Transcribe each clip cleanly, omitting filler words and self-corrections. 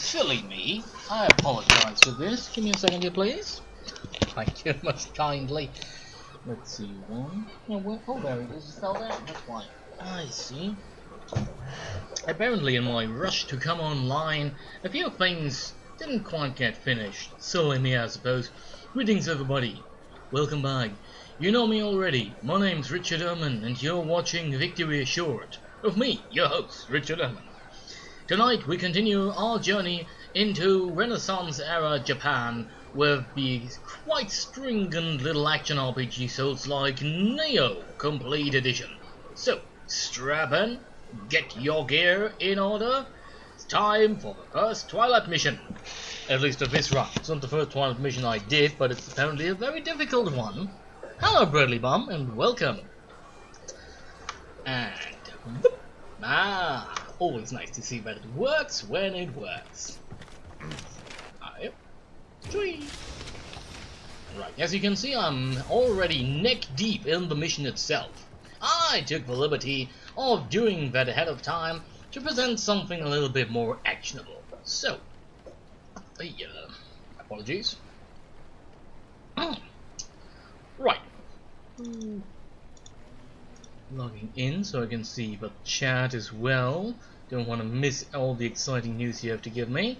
Silly me. I apologize for this. Give me a second here, please. Thank you most kindly. Let's see, one. Oh, well, oh there it is. It fell down. That's why. I see. Apparently, in my rush to come online, a few things didn't quite get finished. Silly me, I suppose. Greetings, everybody. Welcome back. You know me already. My name's Richard Erman, and you're watching Victory Assured. Of me, your host, Richard Erman. Tonight, we continue our journey into Renaissance-era Japan with the quite stringent little action RPG Souls-like Nioh Complete Edition. So, strap in, get your gear in order. It's time for the first Twilight mission. At least of this run. It's not the first Twilight mission I did, but it's apparently a very difficult one. Hello, Bradley Bum, and welcome. And always nice to see that it works when it works. Alright. Right, as you can see, I'm already neck deep in the mission itself. I took the liberty of doing that ahead of time to present something a little bit more actionable. So, apologies. Right. Logging in so I can see the chat as well. Don't want to miss all the exciting news you have to give me.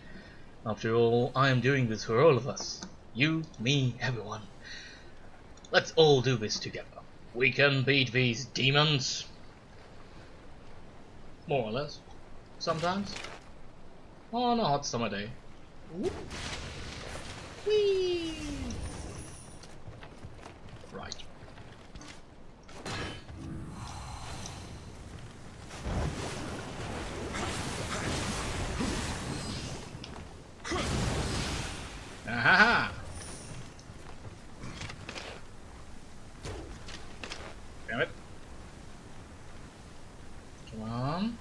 After all, I am doing this for all of us. You, me, everyone. Let's all do this together. We can beat these demons. More or less. Sometimes. On a hot summer day. Whee! Right. Ahaha! Damn it. Come on.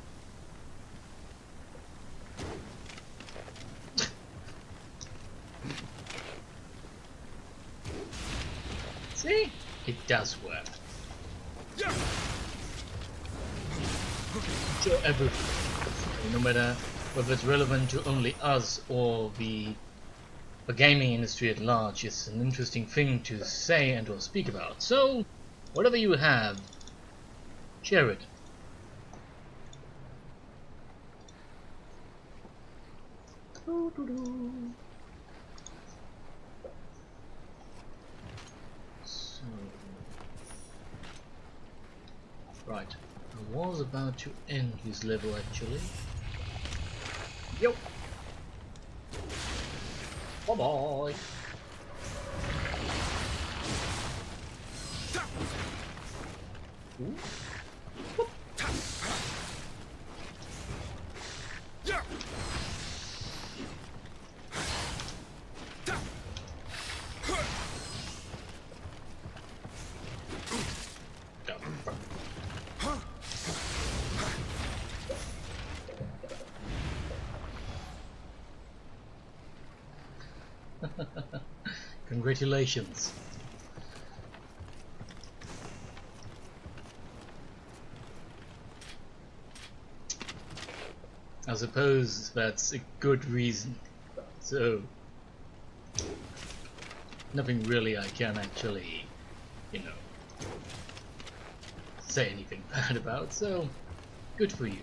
See? It does work. So everything, no matter whether it's relevant to only us or the gaming industry at large, is an interesting thing to say and or speak about. So, whatever you have, share it. So, right, I was about to end this level actually. Yo. Bye bye. Ooh. Congratulations. I suppose that's a good reason. So, nothing really I can actually, say anything bad about, so good for you.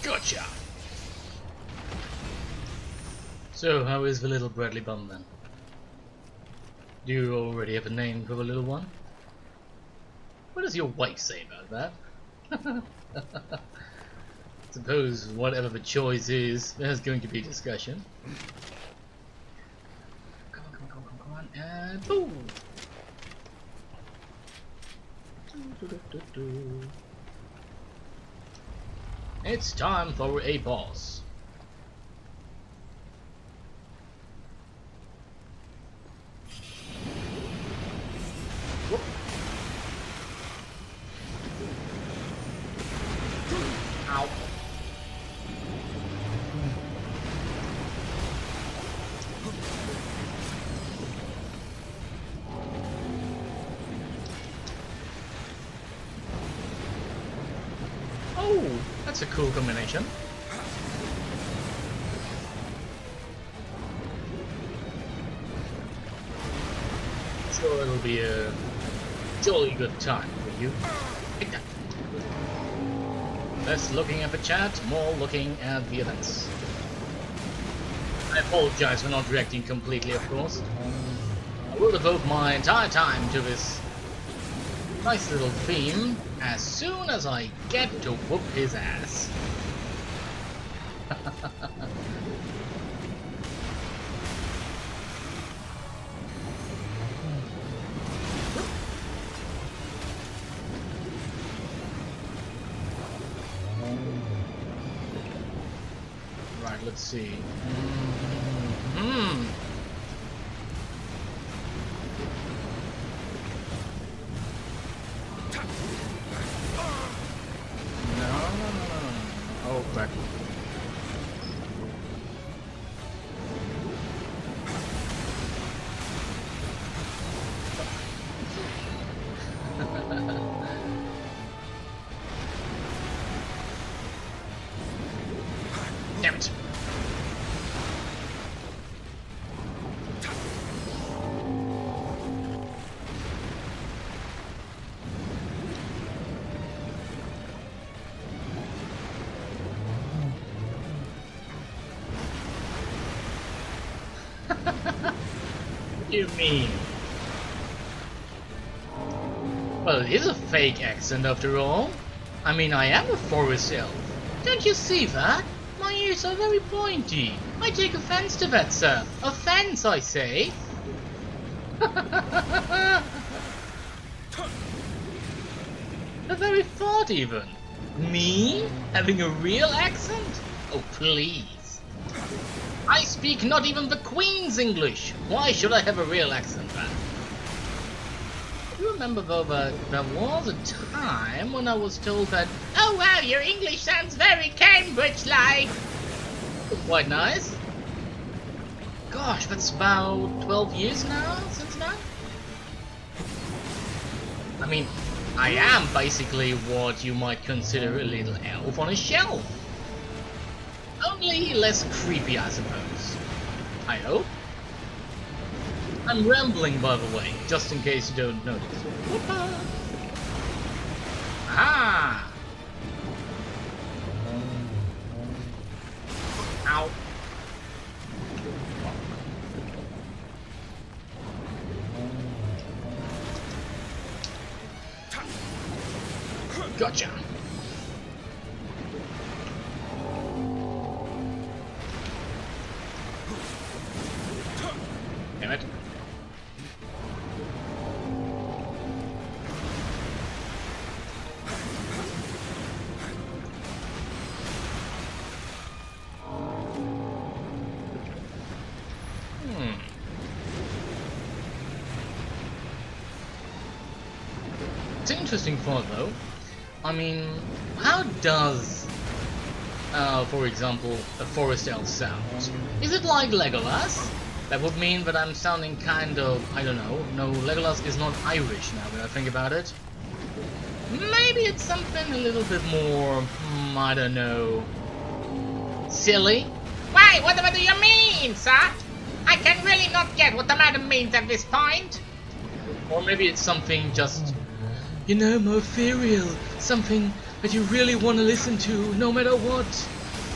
Gotcha! So, how is the little Bradley Bum then? Do you already have a name for the little one? What does your wife say about that? Suppose whatever the choice is, there's going to be discussion. And boom! It's time for a boss. Whoop. Ow. Oh, that's a cool combination. Sure, it'll be a jolly good time for you. Take that. Less looking at the chat, more looking at the events. I apologize for not reacting completely, of course. I will devote my entire time to this nice little theme as soon as I get to whoop his ass. Right, let's see. Oh, crap. Damn it. What do you mean? Well, it is a fake accent after all. I mean, I am a forest elf. Don't you see that? My ears are very pointy. I take offense to that, sir. Offense, I say. The very thought, even. Me? Having a real accent? Oh, please. I speak not even the Queen's English. Why should I have a real accent, man? I do remember, though, that there was a time when I was told that, oh wow, your English sounds very Cambridge-like. Quite nice. Gosh, that's about 12 years now, since now? I mean, I am basically what you might consider a little elf on a shelf. Only less creepy, I suppose. I hope. I'm rambling, by the way, just in case you don't notice. Ah! Ow. Gotcha. Damn it. It's an interesting thought, though. I mean, how does, for example, a forest elf sound? Is it like Legolas? That would mean that I'm sounding kind of, I don't know. No, Legolas is not Irish now that I think about it. Maybe it's something a little bit more, I don't know, silly? Why, whatever do you mean, sir? I can really not get what the madam means at this point. Or maybe it's something just, you know, more ethereal. Something that you really want to listen to, no matter what.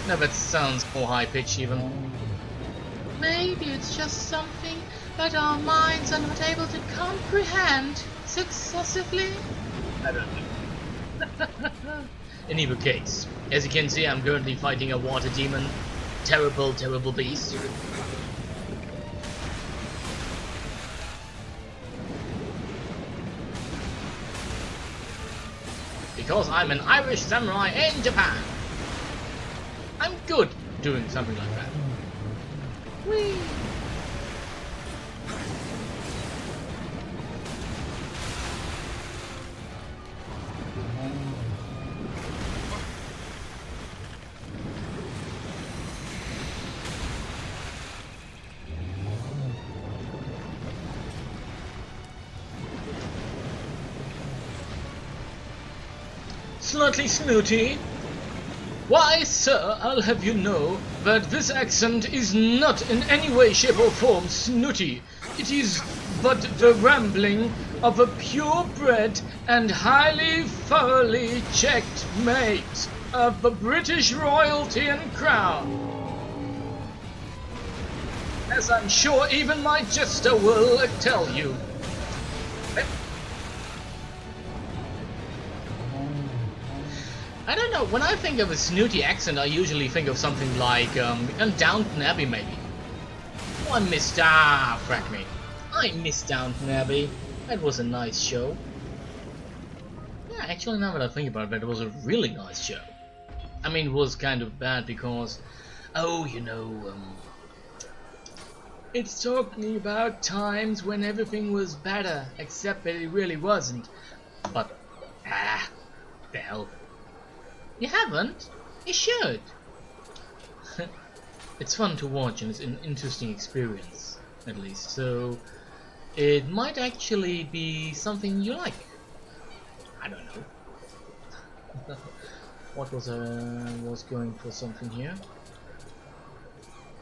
No, that sounds more high-pitched even. Maybe it's just something that our minds are not able to comprehend successively. I don't know. In either case, as you can see, I'm currently fighting a water demon. Terrible, terrible beast. because I'm an Irish samurai in Japan. I'm good doing something like that. Whee! Slightly snooty. Why, sir, I'll have you know that this accent is not in any way, shape or form snooty. It is but the rambling of a purebred and highly thoroughly checked mate of the British royalty and crown. As I'm sure even my jester will tell you. I don't know, when I think of a snooty accent, I usually think of something like, Downton Abbey, maybe. Oh, frack me. I miss Downton Abbey. That was a nice show. Yeah, actually, now that I think about it, it was a really nice show. I mean, it was kind of bad because, oh, you know, it's talking about times when everything was better, except that it really wasn't. But, the hell. You haven't? You should. It's fun to watch and it's an interesting experience, at least. So it might actually be something you like. I don't know. What was going for something here?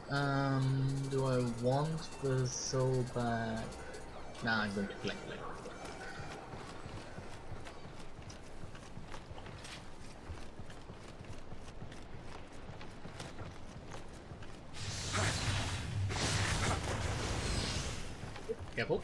Do I want the soul back? Nah, I'm going to collect it. Careful.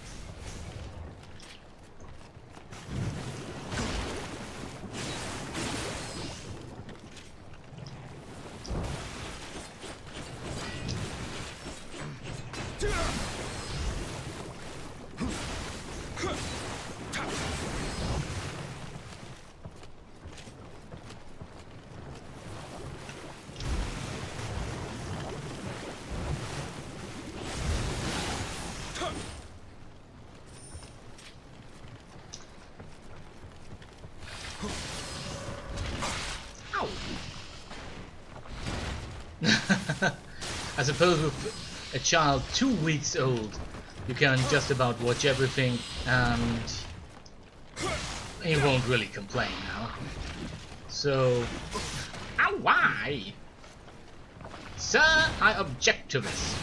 I suppose with a child 2 weeks old, you can just about watch everything and he won't really complain now. So, why? Sir, I object to this.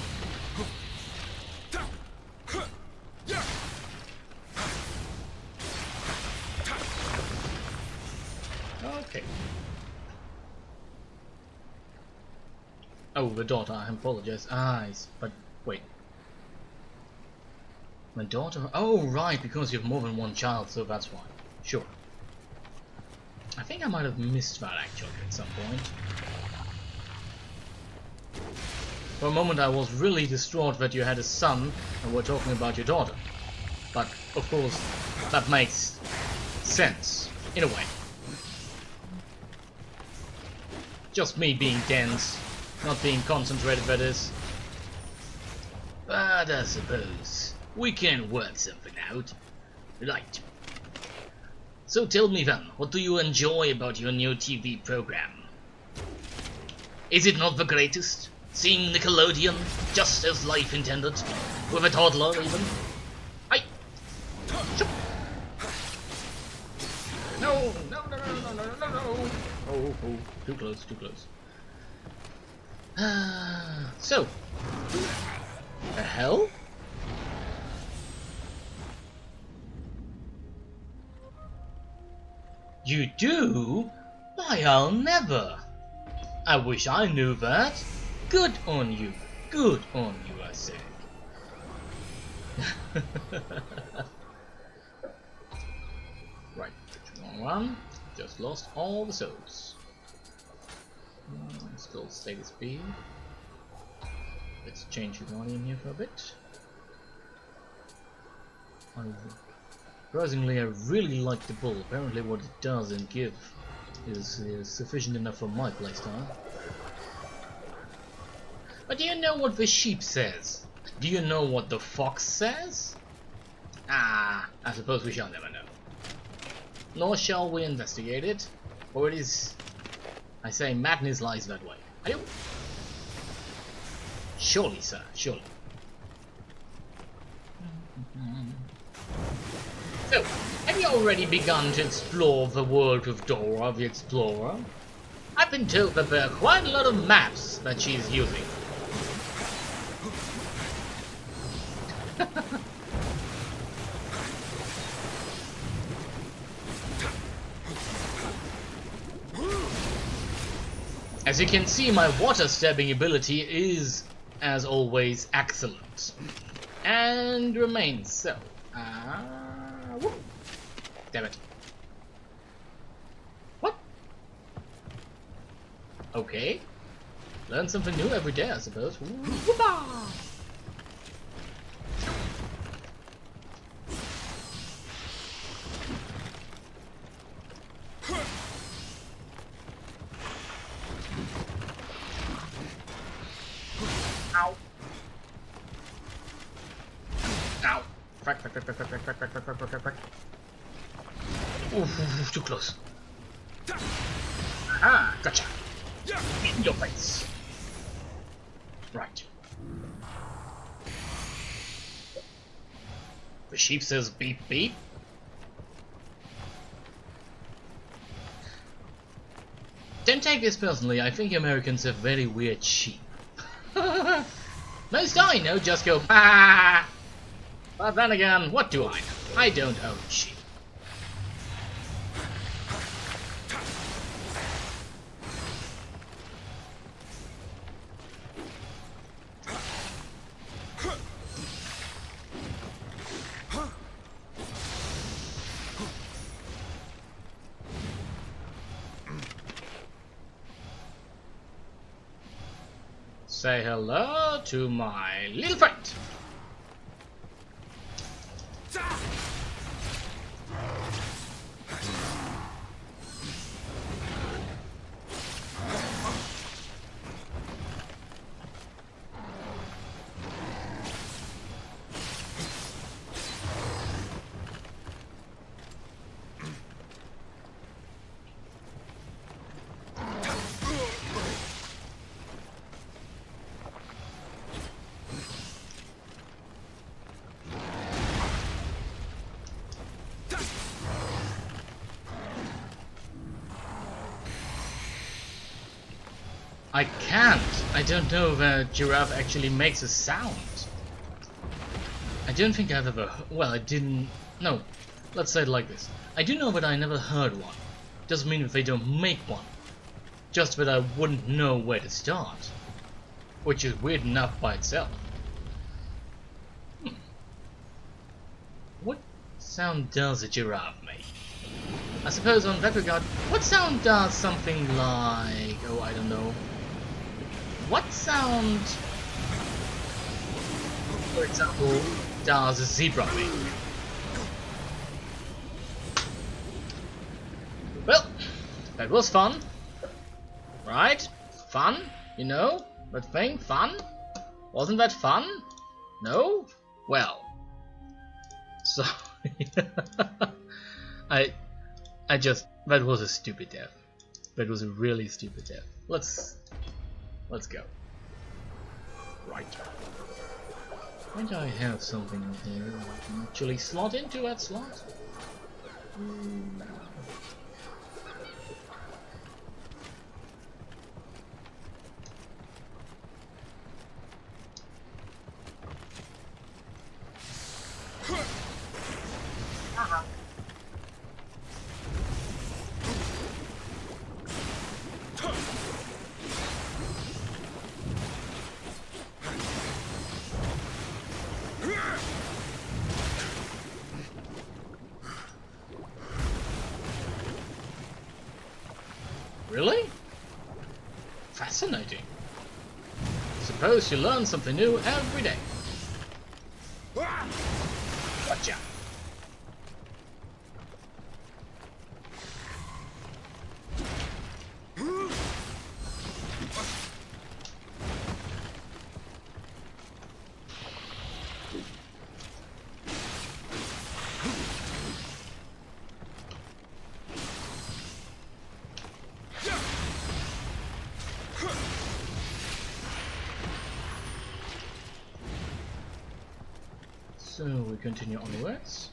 Okay. Oh, the daughter, I apologize. But wait. My daughter? Oh, right, because you have more than one child, so that's why. Sure. I think I might have missed that actually at some point. For a moment I was really distraught that you had a son and were talking about your daughter. But, of course, that makes sense, in a way. Just me being dense. Not being concentrated, that is. But I suppose we can work something out. Right. So tell me then, what do you enjoy about your new TV program? Is it not the greatest? Seeing Nickelodeon just as life intended? With a toddler even? No! Oh, too close, too close. So, the hell? You do? Why, I'll never. I wish I knew that. Good on you, I say. Right, one. Just lost all the souls. Still stay with speed. Let's change the volume here for a bit. Surprisingly, I really like the bull. Apparently what it does and give is sufficient enough for my playstyle. But do you know what the sheep says? Do you know what the fox says? Ah, I suppose we shall never know. Nor shall we investigate it, for it is, I say, madness lies that way. Hello? Surely, sir, surely. So, have you already begun to explore the world of Dora the Explorer? I've been told that there are quite a lot of maps that she's using. As you can see, my water stabbing ability is, as always, excellent. And remains so. Whoop. Damn it. What? Okay. Learn something new every day, I suppose. Whoop-ah! Ow. Ow. Frack, frack, frack, frack, frack, frack, frack, frack, frack, frack, frack. Oof, too close. Aha, gotcha. In your face. Right. The sheep says beep beep. Don't take this personally, I think Americans have very weird sheep. Most I know just go bah! But then again, what do I know? I don't own sheep. Say hello to my little friend. I can't. I don't know if a giraffe actually makes a sound. I don't think I've ever... Well, I didn't... No, let's say it like this. I do know but I never heard one. Doesn't mean that they don't make one. Just that I wouldn't know where to start. Which is weird enough by itself. What sound does a giraffe make? I suppose on that regard, what sound does something like... Oh, I don't know. What sound, for example, does a zebra make? Well, that was fun. Right? Fun, you know? That thing, fun? Wasn't that fun? No? Well. So... I just... That was a stupid death. That was a really stupid death. Let's go. Right. Might I have something in here I can actually slot into that slot? Really? Fascinating. Suppose you learn something new every day. Gotcha. So we continue onwards.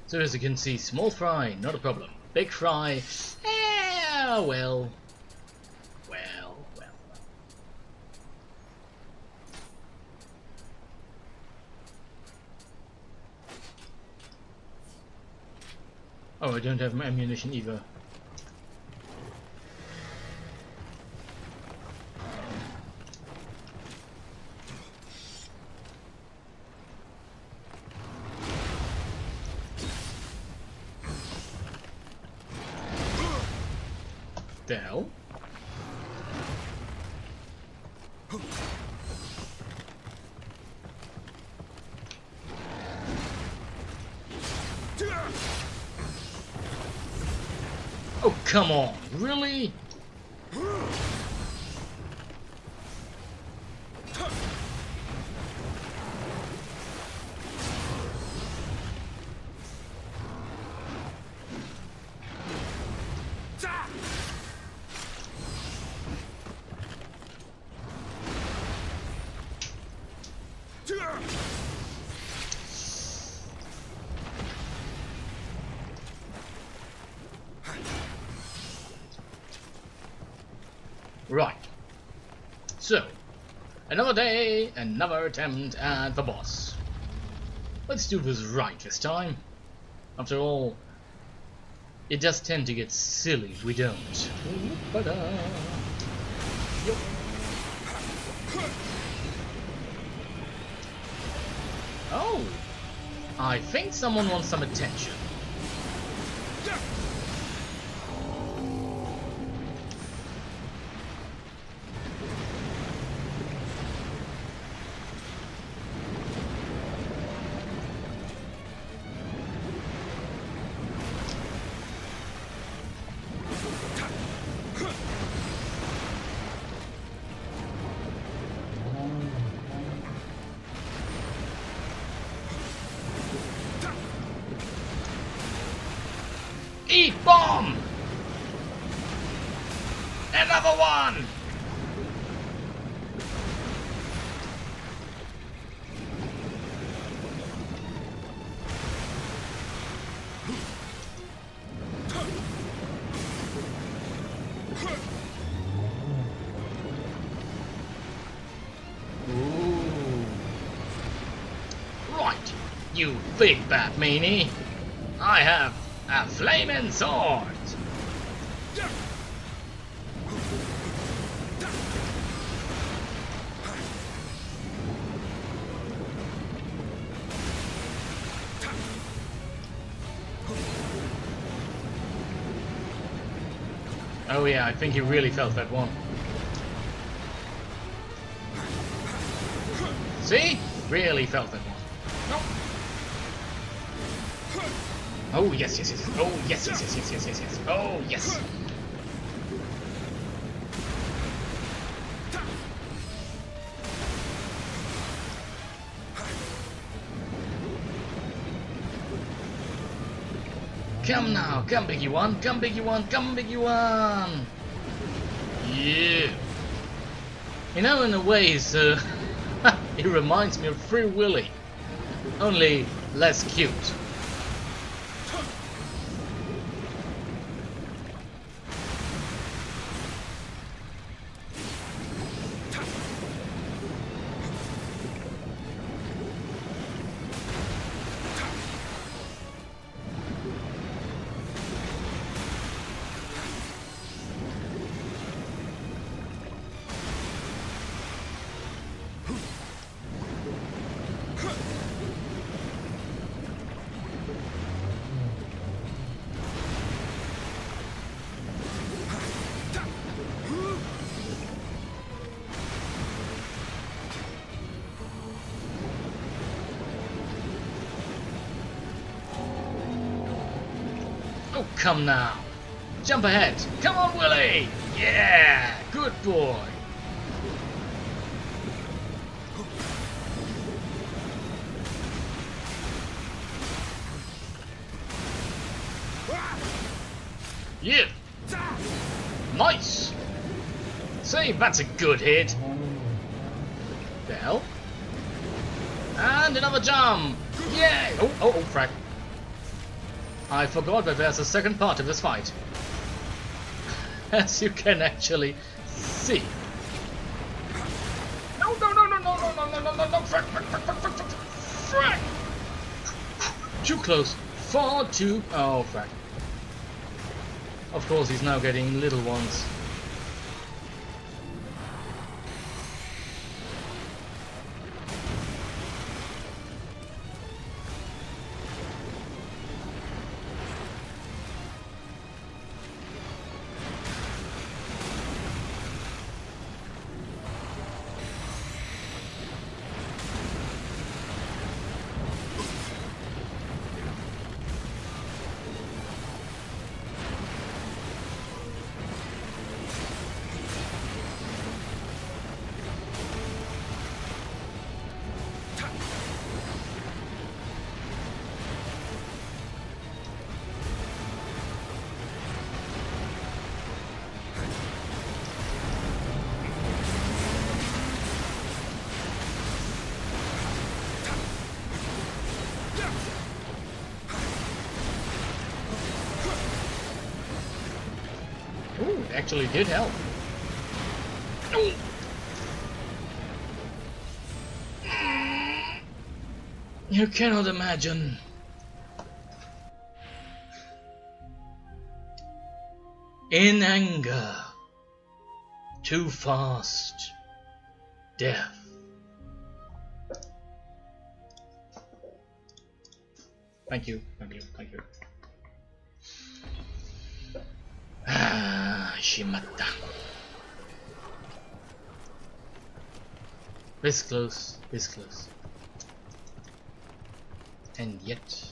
So as you can see, small fry, not a problem. Big fry, well. Oh, I don't have my ammunition either. The hell? Oh, come on, really? Right. So, another day, another attempt at the boss. Let's do this right this time. After all, it does tend to get silly if we don't. Oh! I think someone wants some attention. Eat bomb! Another one! Ooh. Right, you big bad meanie. I have a flaming sword! Oh yeah, I think he really felt that one. See? Really felt that one. Oh yes, yes, yes. Oh yes, yes, yes, yes, yes, yes, yes. Oh yes. Come now, come biggie one, come biggie one, come biggie one. Yeah. You know, in a way, it reminds me of Free Willy, only less cute. Oh, come now. Jump ahead. Come on, Willie. Yeah, good boy. Yeah. Nice. See, that's a good hit. The hell? And another jump. Yay! Oh, frack. I forgot that there's a second part of this fight. As you can actually see. No, frack. Frack. Too close. Far too... Oh, frack. Of course, he's now getting little ones. Ooh, it actually did help. You cannot imagine. In anger, too fast, death. Thank you. Ah, Shimata. This close. And yet...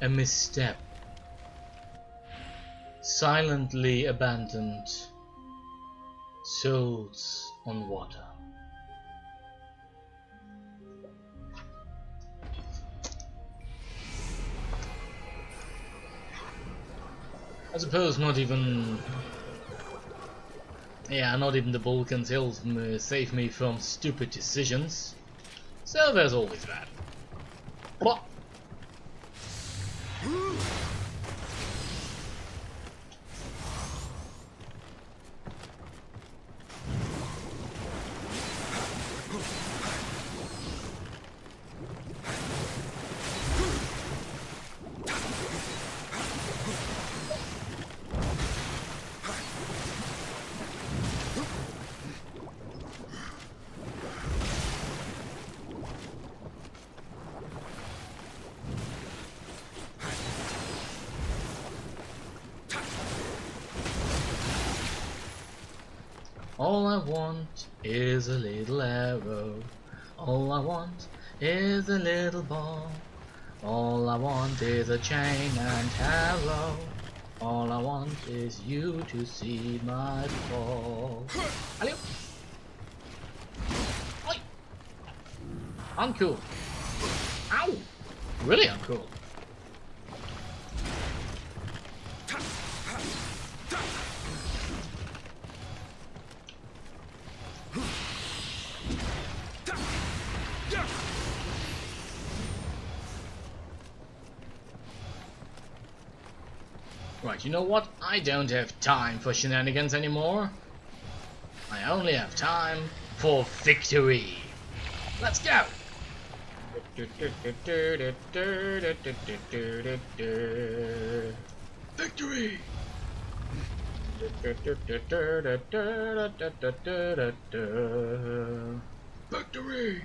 a misstep. Silently abandoned. Souls on water. I suppose not even... Yeah, not even the Balkans Hills save me from stupid decisions. So there's always that. What? All I want is a little arrow. All I want is a little ball. All I want is a chain and arrow. All I want is you to see my fall. Hello. Oi. Uncool. Ow. Really uncool. Right, you know what? I don't have time for shenanigans anymore. I only have time for victory. Let's go! Victory! Victory!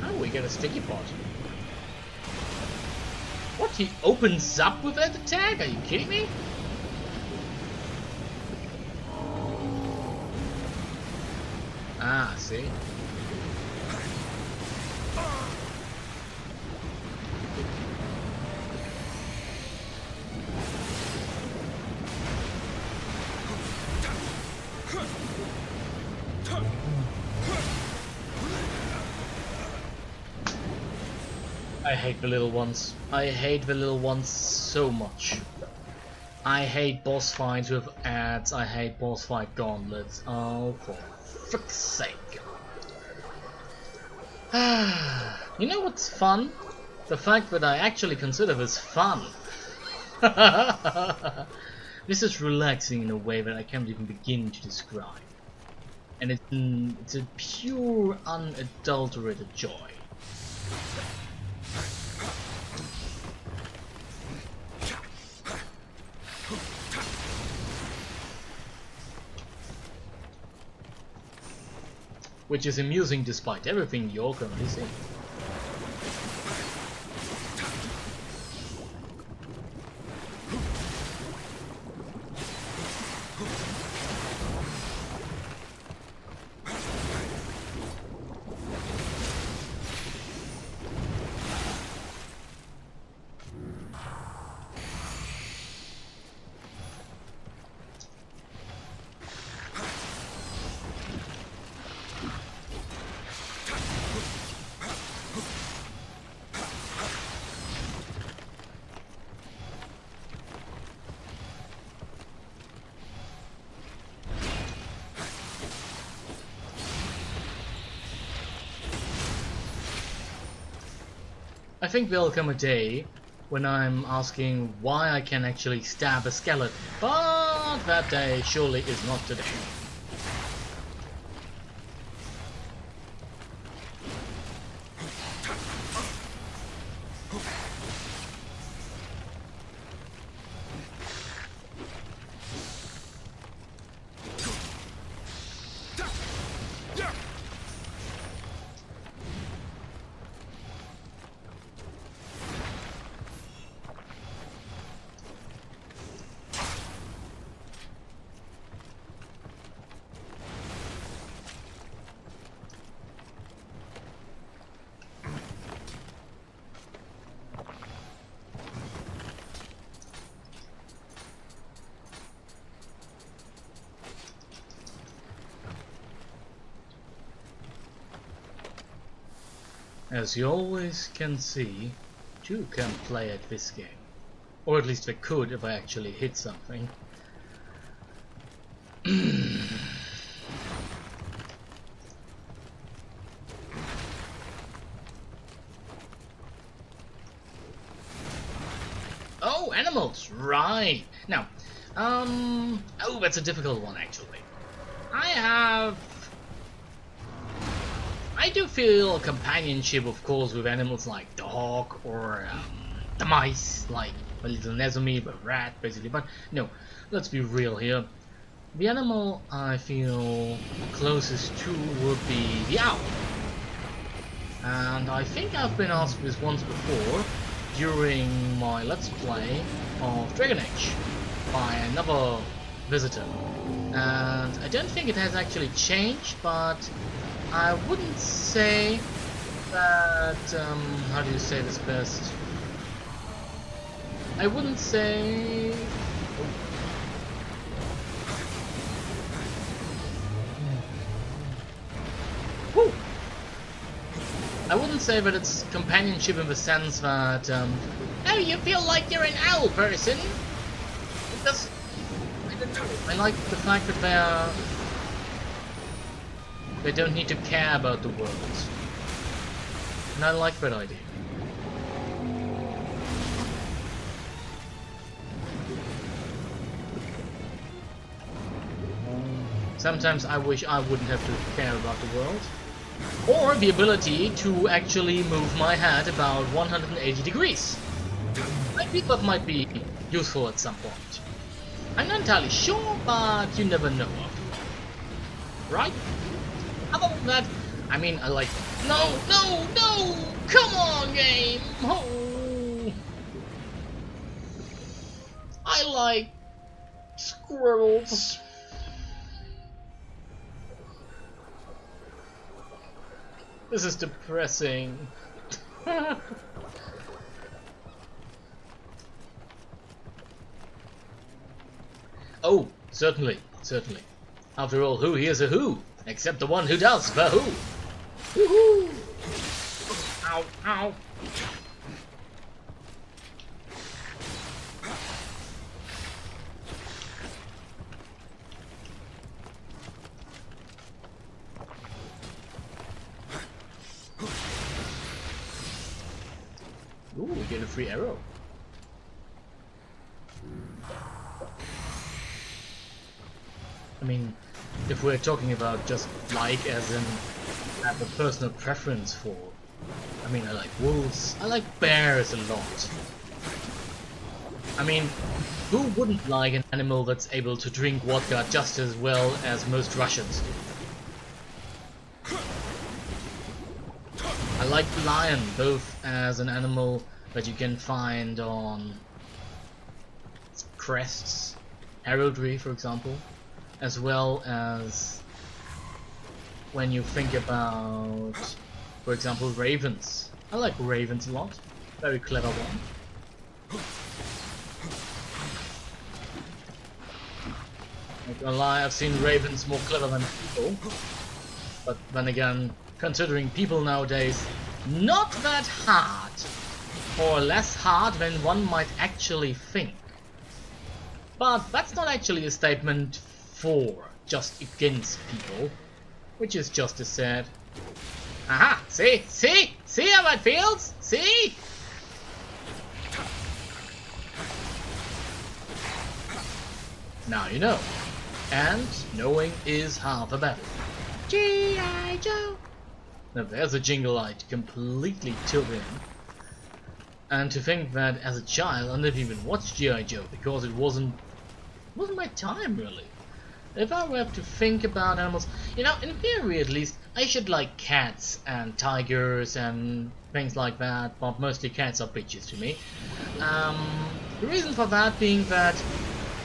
Oh, we get a sticky pot. What? He opens up with that attack? Are you kidding me? Ah, see? I hate the little ones. I hate the little ones so much. I hate boss fights with ads. I hate boss fight gauntlets. Oh, for frick's sake. You know what's fun? The fact that I actually consider this fun. This is relaxing in a way that I can't even begin to describe. And it's a pure, unadulterated joy. Which is amusing despite everything you're currently seeing. I think there'll come a day when I'm asking why I can actually stab a skeleton, but that day surely is not today. As you always can see, two can play at this game. Or at least they could if I actually hit something. Oh, animals! Right! Now, oh, that's a difficult one actually. I do feel companionship, of course, with animals like dog or the mice, like a little Nezumi, a rat, basically. But no, let's be real here. The animal I feel closest to would be the owl. And I think I've been asked this once before during my Let's Play of Dragon Age by another visitor. And I don't think it has actually changed, but I wouldn't say that, how do you say this best? I wouldn't say... Woo! I wouldn't say that it's companionship in the sense that, oh, you feel like you're an owl person? Because, I don't know, I like the fact that they don't need to care about the world. And I like that idea. Sometimes I wish I wouldn't have to care about the world. Or the ability to actually move my head about 180 degrees. I think that might be useful at some point. I'm not entirely sure, but you never know. Right? Other than that, I mean, I like... No! No! No! Come on, game! Oh. I like... squirrels. This is depressing. Oh, certainly, certainly. After all, who hears a who? Except the one who does the who. Woohoo! Ow, ow. Ooh, we get a free arrow. I mean, if we're talking about just like as in have a personal preference for, I mean, I like wolves, I like bears a lot. I mean, who wouldn't like an animal that's able to drink vodka just as well as most Russians do? I like the lion, both as an animal that you can find on crests, heraldry for example, as well as when you think about, for example, ravens. I like ravens a lot, very clever one. Not gonna lie, I've seen ravens more clever than people, but then again, considering people nowadays, not that hard, or less hard than one might actually think. But that's not actually a statement for, just against people, which is just as sad. Aha! See? See? See how it feels? See? Now you know. And knowing is half the battle. G.I. Joe! Now there's a jingle I'd completely tilt in. And to think that as a child I never even watched G.I. Joe because it wasn't my time really. If I were to think about animals, you know, in theory at least, I should like cats and tigers and things like that, but mostly cats are bitches to me. The reason for that being that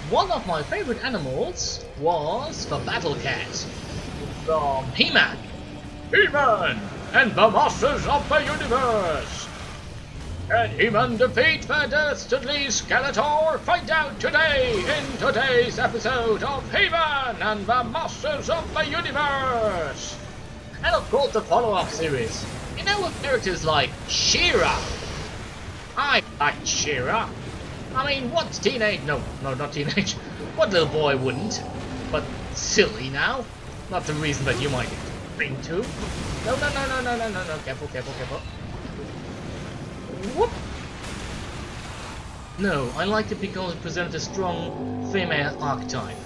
one of my favorite animals was the battle cat from He-Man. He-Man and the Masters of the Universe! Can He-Man defeat the dastardly Skeletor? Find out today in today's episode of He-Man and the Masters of the Universe! And of course the follow-up series. You know, with characters like She-Ra. I like She-Ra. I mean, what teenage... No, not teenage. What little boy wouldn't? But silly now. Not the reason that you might think to. No. Careful. Whoop. No, I liked it because it presented a strong female archetype.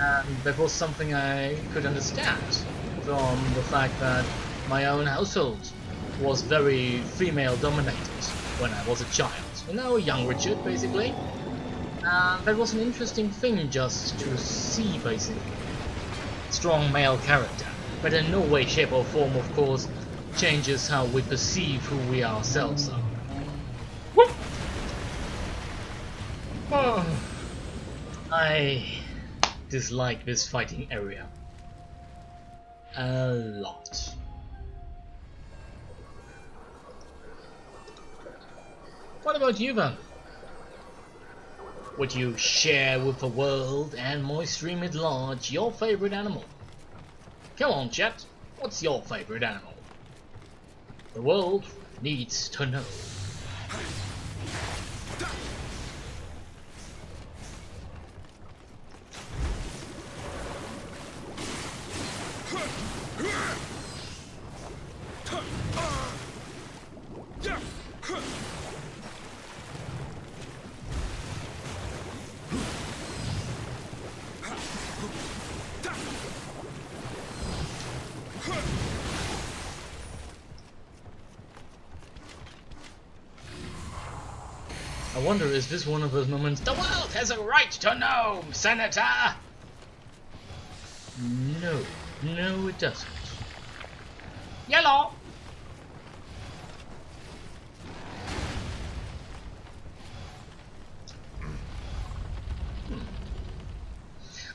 And that was something I could understand from the fact that my own household was very female dominated when I was a child. You know, young Richard, basically. And that was an interesting thing just to see, basically. Strong male character. But in no way, shape or form, of course, changes how we perceive who we ourselves are. Whoop! Oh, I dislike this fighting area a lot. What about you then? Would you share with the world and my stream at large your favorite animal? Come on chat, what's your favorite animal? The world needs to know. I wonder, is this one of those moments? The world has a right to know, Senator! No, no it doesn't. Yellow!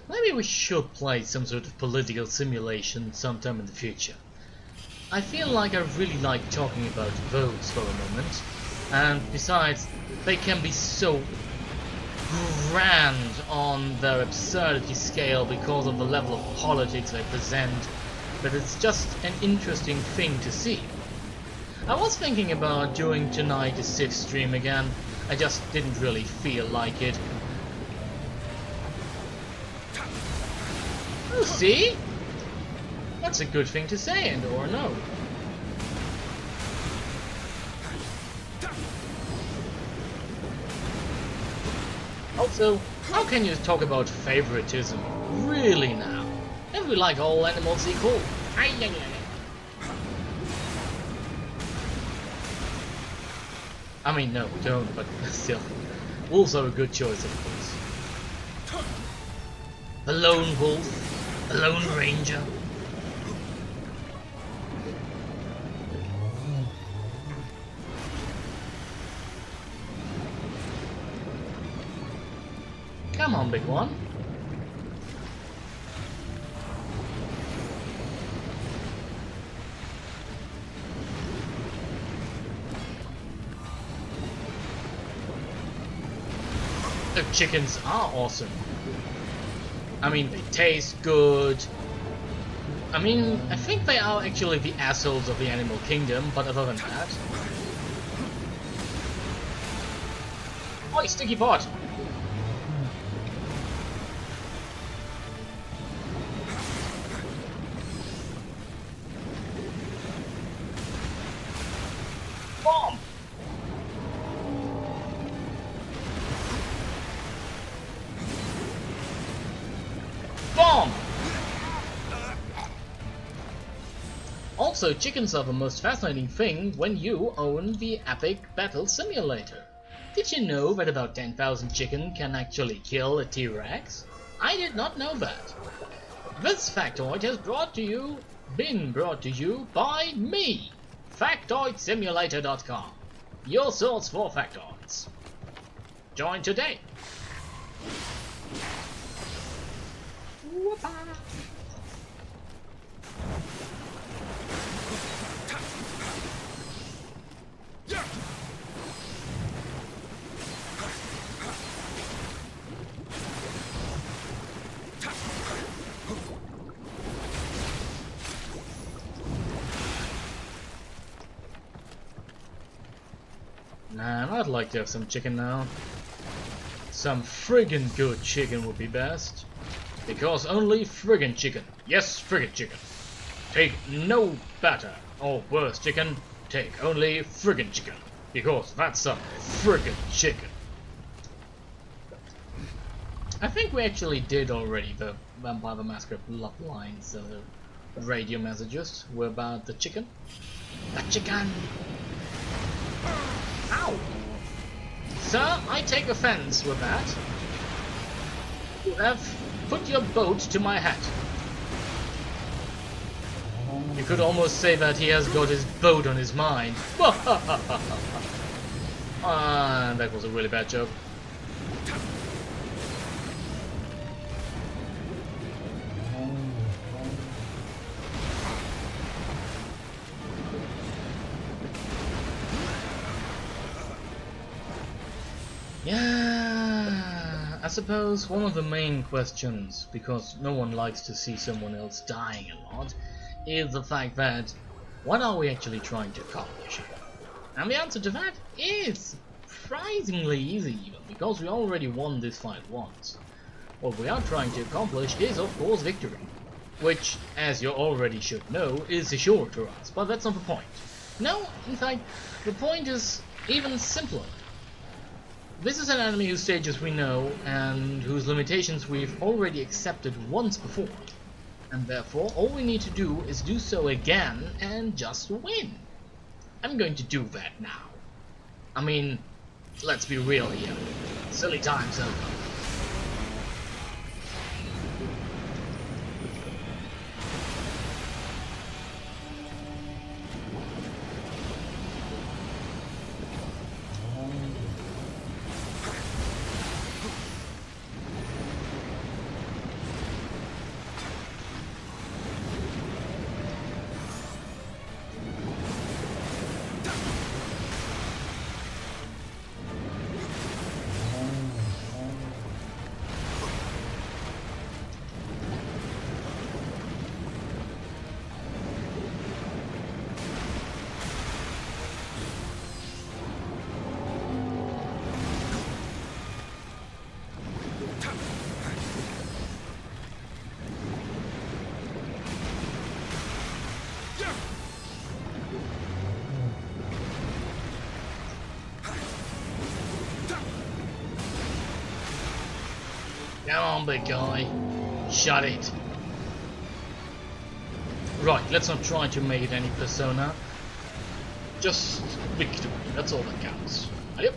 Maybe we should play some sort of political simulation sometime in the future. I feel like I really like talking about votes for a moment, and besides, they can be so grand on their absurdity scale because of the level of politics they present, that it's just an interesting thing to see. I was thinking about doing tonight a Civ stream again, I just didn't really feel like it. Oh, see? That's a good thing to say, and or no. Also, how can you talk about favoritism? Really now? Don't we like all animals equal? Ay, ay, ay. I mean, no, we don't, but still. Wolves are a good choice, of course. A lone wolf, a lone ranger. Come on, big one. The chickens are awesome. I mean, they taste good. I mean, I think they are actually the assholes of the animal kingdom, but other than that... Oi, sticky pot! Bomb! Bomb! Also, chickens are the most fascinating thing when you own the Epic Battle Simulator. Did you know that about 10,000 chicken can actually kill a T-Rex? I did not know that. This factoid has been brought to you by me, FactoidSimulator.com, your source for factoids. Join today. Whoop-a. Man, I'd like to have some chicken now. Some friggin' good chicken would be best. Because only friggin' chicken, yes, friggin' chicken. Take no better or worse chicken, take only friggin' chicken. Because that's some friggin' chicken. I think we actually did already the Vampire the Masquerade Bloodlines radio messages were about the chicken. The chicken! Ow! Sir, I take offense with that. You have put your boat to my hat. You could almost say that he has got his boat on his mind. That was a really bad joke. Yeah, I suppose one of the main questions, because no one likes to see someone else dying a lot, is the fact that what are we actually trying to accomplish here? And the answer to that is surprisingly easy even, because we already won this fight once. What we are trying to accomplish is of course victory, which, as you already should know, is assured to us, but that's not the point. No, in fact, the point is even simpler. This is an enemy whose stages we know, and whose limitations we've already accepted once before. And therefore, all we need to do is do so again and just win. I'm going to do that now. I mean, Let's be real here. Silly times over. Come on, big guy. Shut it. Right, let's not try to make it any persona. Just victory, that's all that counts. Yep.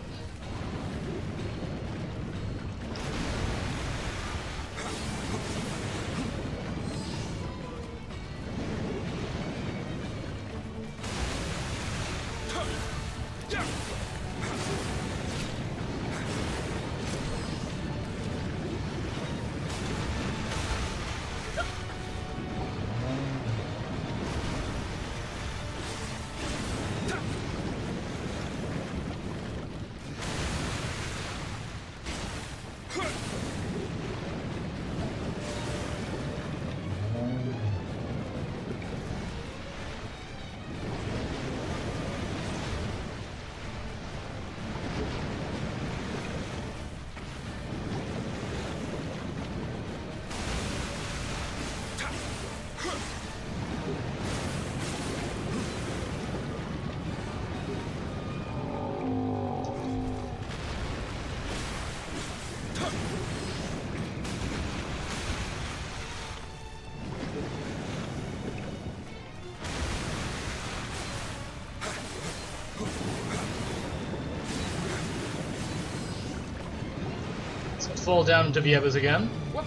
Fall down into the abyss again. Whoop.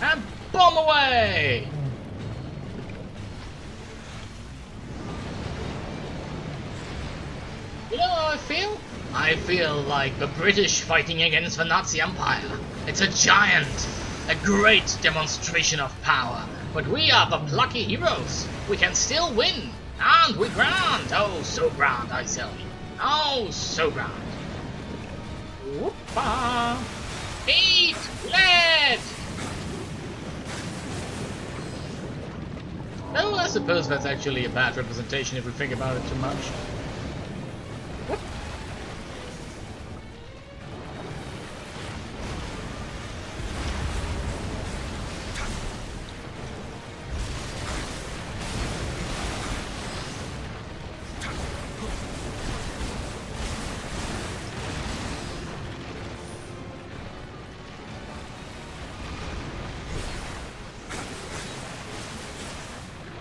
And bomb away! You know how I feel? I feel like the British fighting against the Nazi Empire. It's a giant, a great demonstration of power. But we are the plucky heroes. We can still win. And we grand! Oh, so grand, I tell you. Oh, so grand. Whoopa! Eat lead! Oh, I suppose that's actually a bad representation if we think about it too much. Whoop.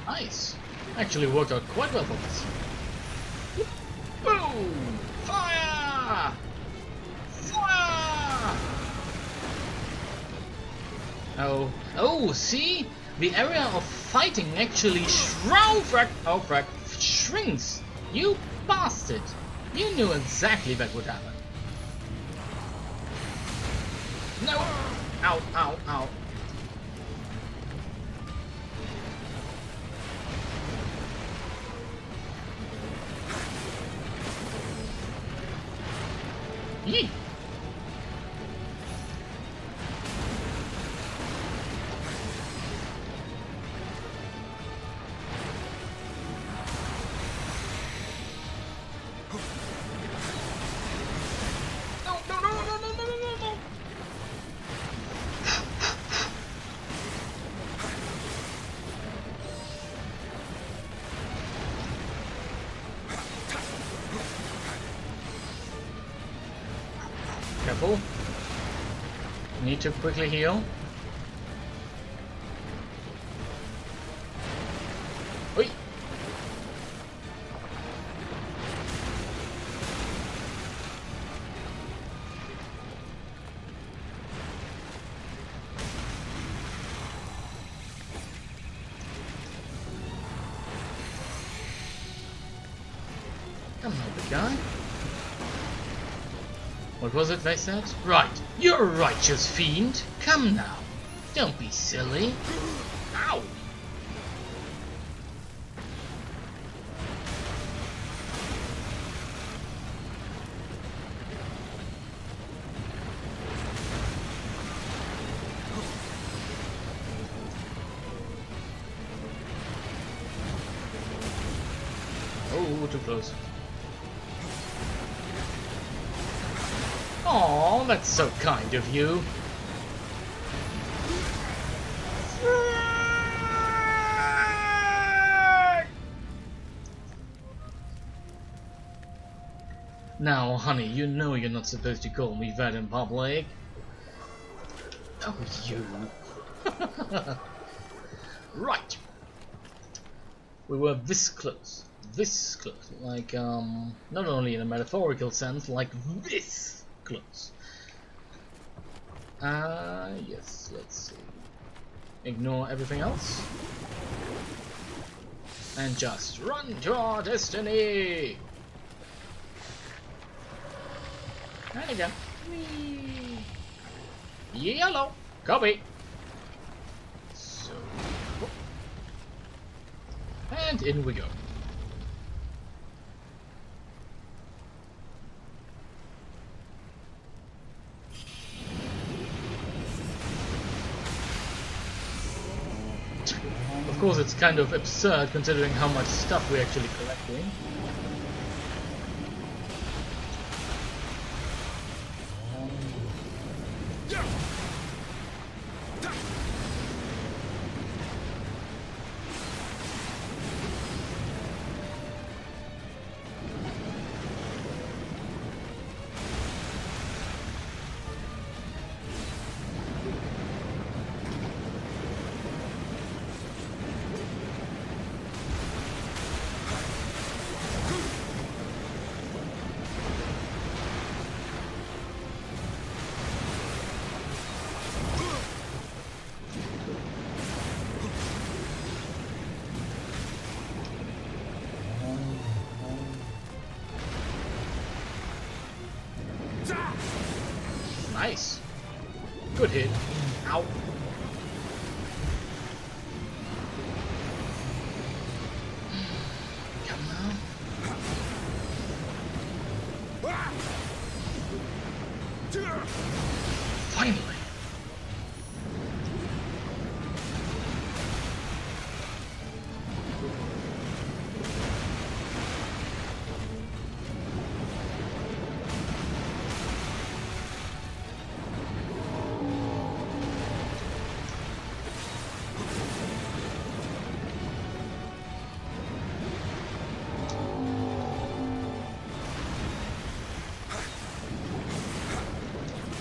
Nice. Actually worked out quite well for us. Boom! Fire! Fire! Oh, see? The area of fighting actually shrinks. You bastard! You knew exactly that would happen. No! Ow, ow, ow. Yee! No. Careful. Need to quickly heal. Oi. I'm not the guy. What was it they said? Right, you're a righteous fiend. Come now. Don't be silly. Ow! Oh, too close. Aw, that's so kind of you. Now, honey, you know you're not supposed to call me that in public. Oh, you. Right. We were this close. This close. Like, not only in a metaphorical sense, like this close. Yes, let's see. Ignore everything else. And just run to our destiny! And again. Whee. Yellow! Copy! So... and in we go. Of course, it's kind of absurd considering how much stuff we're actually collecting. Nice. Good hit. Ow. Come on. Finally.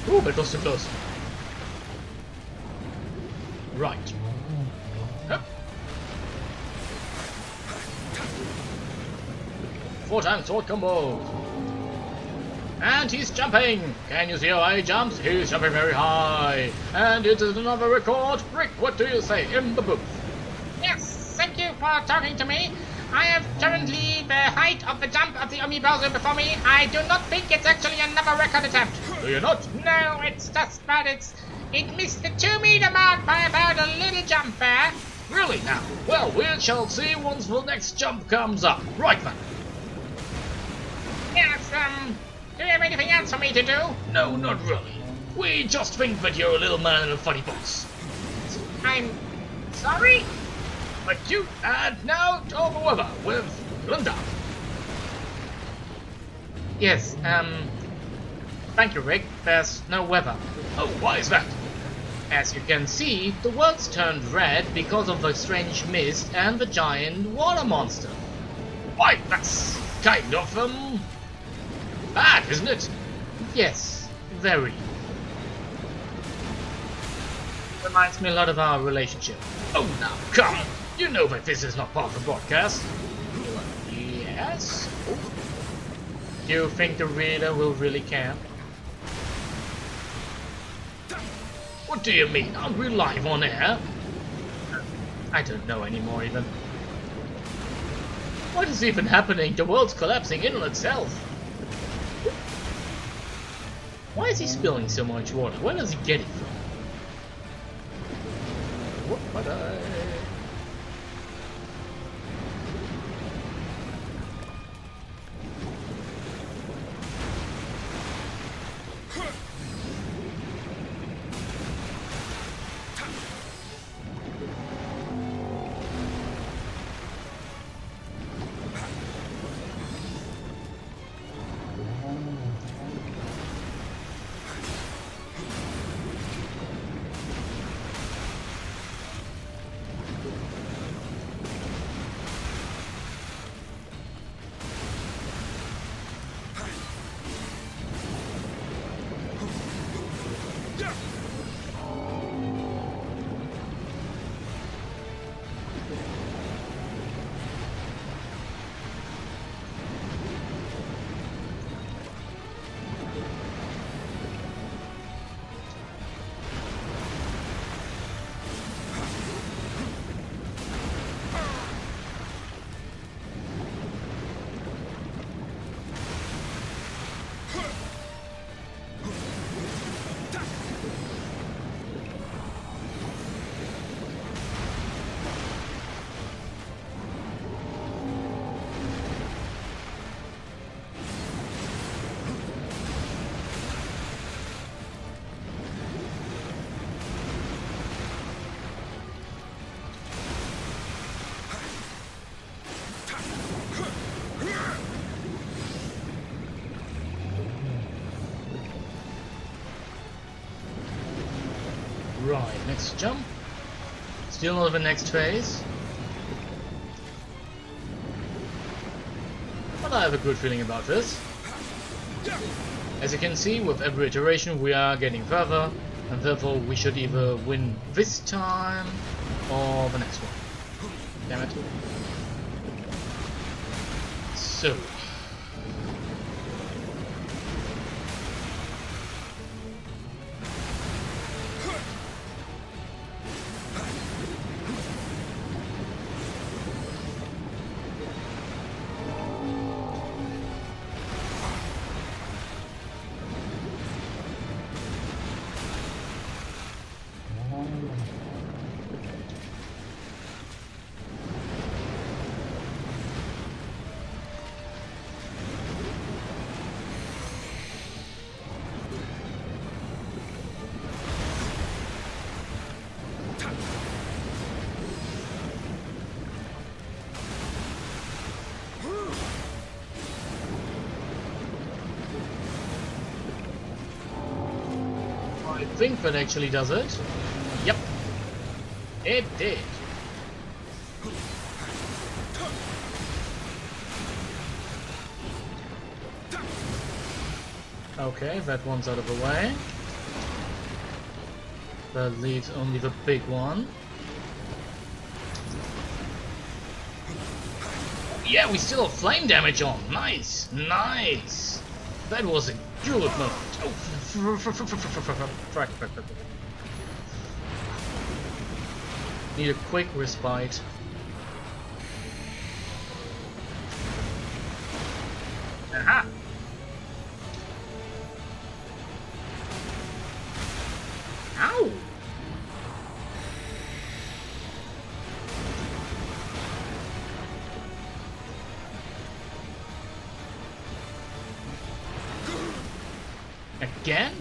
Ooh, but it was too close. Right. Hup. 4x sword combo. And he's jumping. Can you see how high he jumps? He's jumping very high. And it is another record. Rick, what do you say in the booth? Yes, thank you for talking to me. I have currently the height of the jump of the Omi Bowser before me. I do not think it's actually another record attempt. Do you not? No, it's just that it missed the 2-meter mark by about a little jump there. Really now? Well, we shall see once the next jump comes up. Right then. Yes, do you have anything else for me to do? No, not really. We just think that you're a little man in a funny box. I'm sorry? But you, and now to the weather with Linda. Yes, thank you, Rick. There's no weather. Oh, why is that? As you can see, the world's turned red because of the strange mist and the giant water monster. Why, that's kind of, bad, isn't it? Yes, very. Reminds me a lot of our relationship. Oh, now, come on. You know that this is not part of the broadcast. Yes? Do you think the reader will really care? What do you mean? Aren't we live on air? I don't know anymore even. What is even happening? The world's collapsing in on itself. Why is he spilling so much water? Where does he get it from? What Right, next jump. Still not the next phase. But I have a good feeling about this. As you can see, with every iteration we are getting further, and therefore we should either win this time or the next one. Damn it. So. I think that actually does it. Yep. It did. Okay, that one's out of the way. That leaves only the big one. Yeah, we still have flame damage on. Nice, nice. That was a good moment. Oh, need a quick respite. Aha! Ow! Again?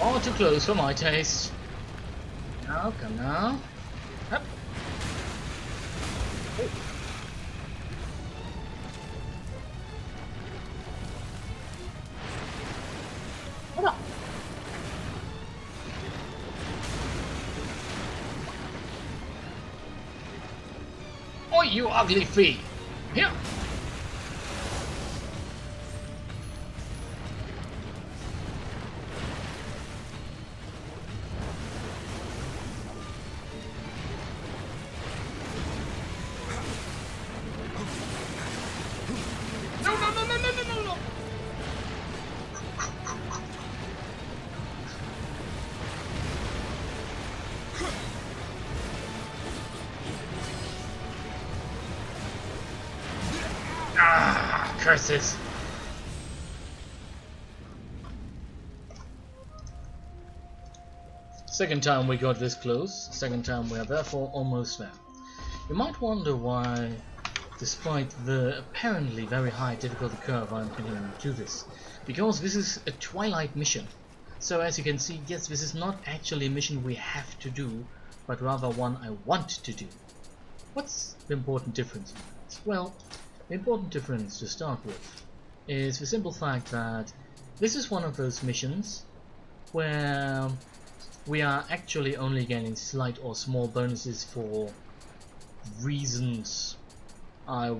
All too close for my taste. Now, come now. Up. Oh. Hold up. Oh, you ugly feet. Here. Curses! Second time we got this close, second time we are therefore almost there. You might wonder why, despite the apparently very high difficulty curve, I'm continuing to do this. Because this is a Twilight mission. So as you can see, yes, this is not actually a mission we have to do, but rather one I want to do. What's the important difference? Well, the important difference to start with is the simple fact that this is one of those missions where we are actually only getting slight or small bonuses for reasons I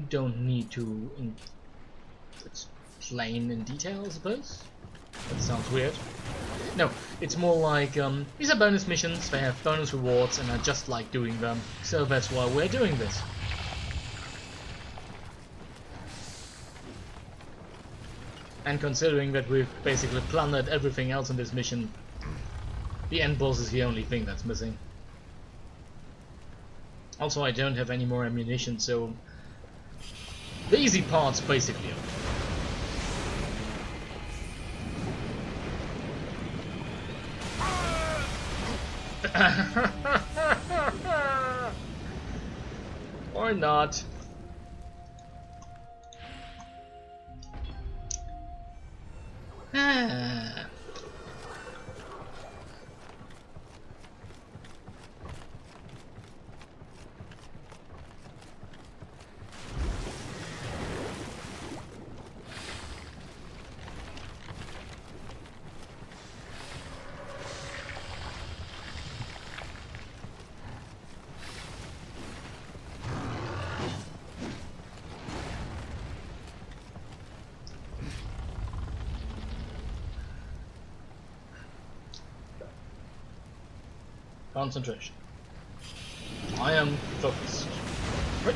don't need to explain in detail, I suppose. That sounds weird. No, it's more like these are bonus missions, they have bonus rewards and I just like doing them, so that's why we're doing this. And considering that we've basically plundered everything else in this mission, the end boss is the only thing that's missing. Also, I don't have any more ammunition, so the easy part's basically over. Or not. Concentration. I am focused. Right.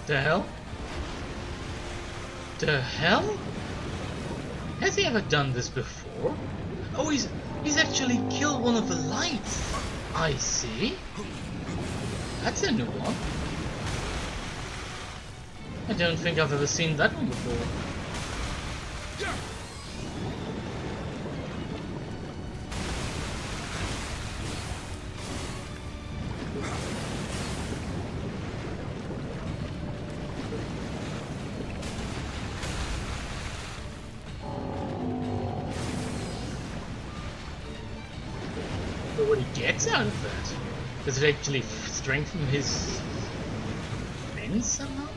The hell? The hell? Has he ever done this before? Oh, he's actually killed one of the lights. I see. That's a new one. I don't think I've ever seen that one before. But what he gets out of that? Does it actually strengthen his defense somehow?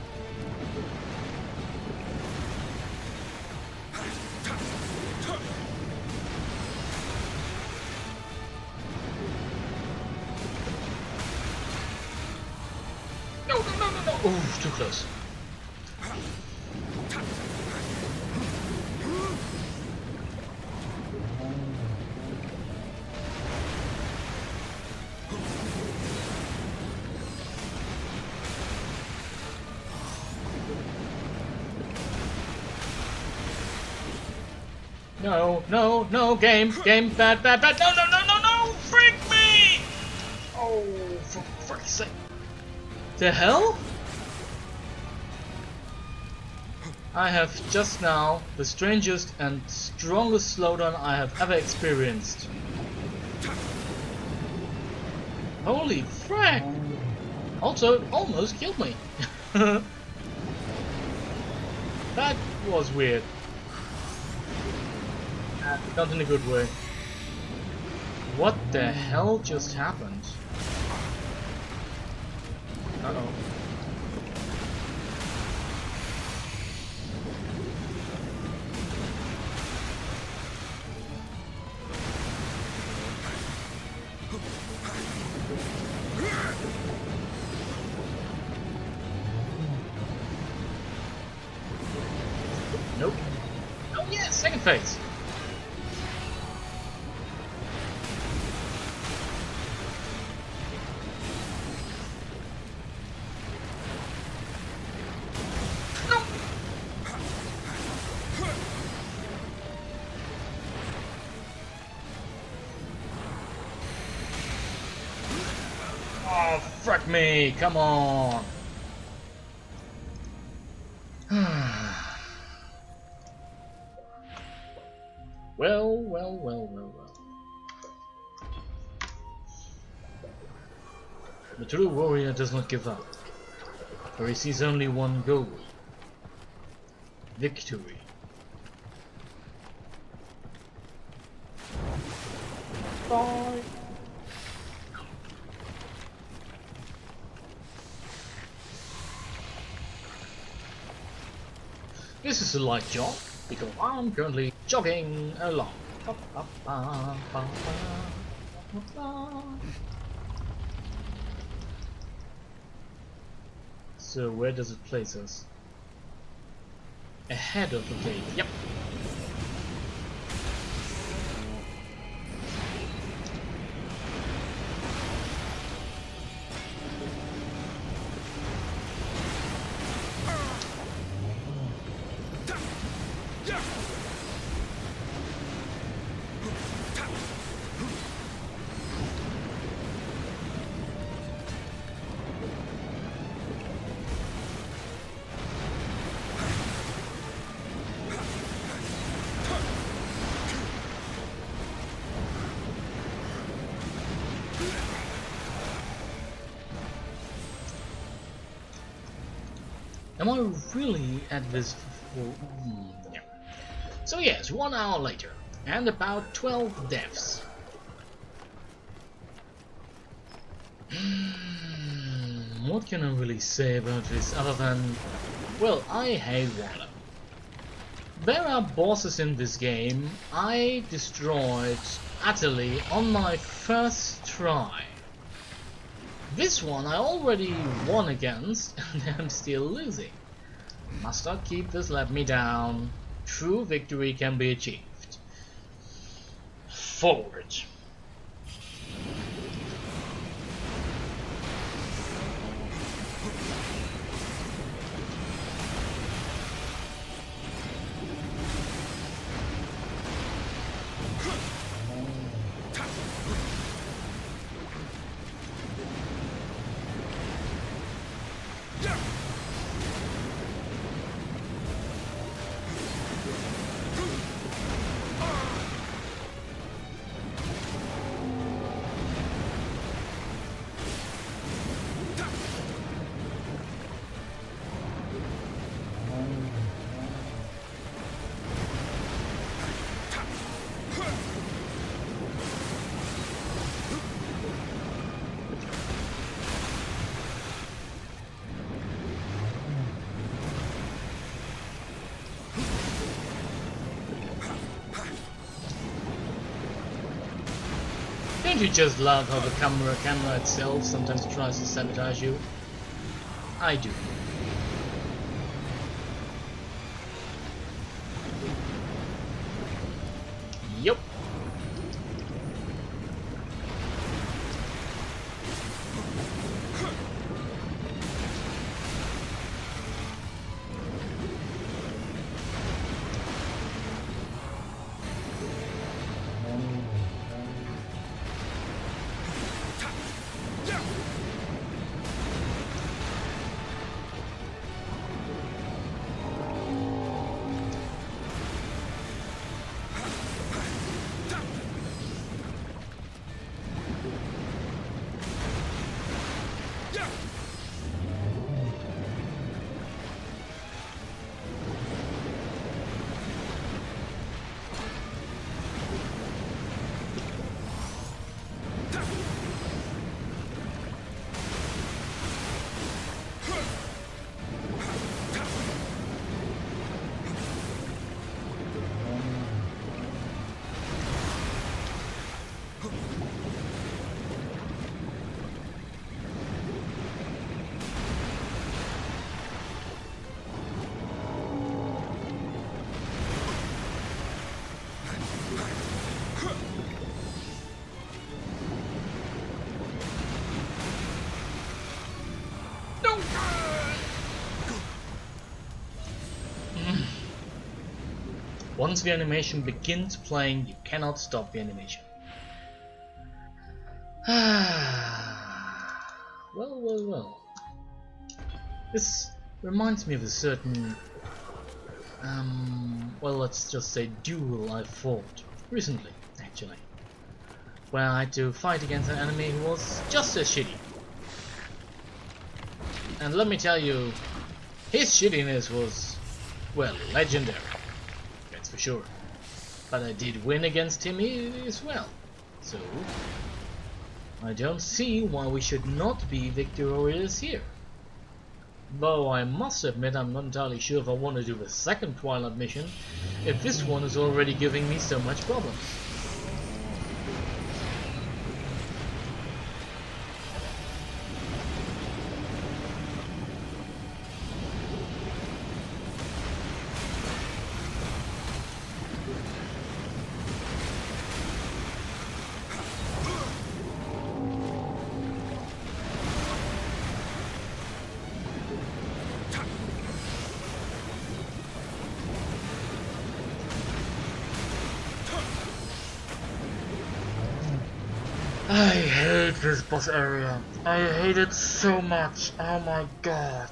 No! Oh, too close. No, game, bad, no, freak me! Oh, for fuck's sake. The hell? I have just now the strangest and strongest slowdown I have ever experienced. Holy frack! Also, it almost killed me. That was weird. Not in a good way. What the hell just happened? Uh-oh. Nope. Oh yeah, second phase. Oh, frick me, come on. Well. The true warrior does not give up, for he sees only one goal: victory. Bye. This is a light jog, because I'm currently jogging along. So where does it place us? Ahead of the gate, yep. Am I really at this for... yeah. So yes, 1 hour later, and about 12 deaths. What can I really say about this other than... well, I hate water. There are bosses in this game I destroyed utterly on my first try. This one I already won against, and I'm still losing. Must not keep this let me down. True victory can be achieved. Forward. Don't you just love how the camera itself sometimes tries to sabotage you? I do. Yup. Once the animation begins playing, you cannot stop the animation. Well. This reminds me of a certain, well, let's just say duel I fought recently, actually, where I had to fight against an enemy who was just as shitty. And let me tell you, his shittiness was, well, legendary. That's for sure. But I did win against him as well. So, I don't see why we should not be victorious here. Though I must admit I'm not entirely sure if I want to do the second Twilight mission, if this one is already giving me so much problems. I hate this boss area. I hate it so much. Oh my god.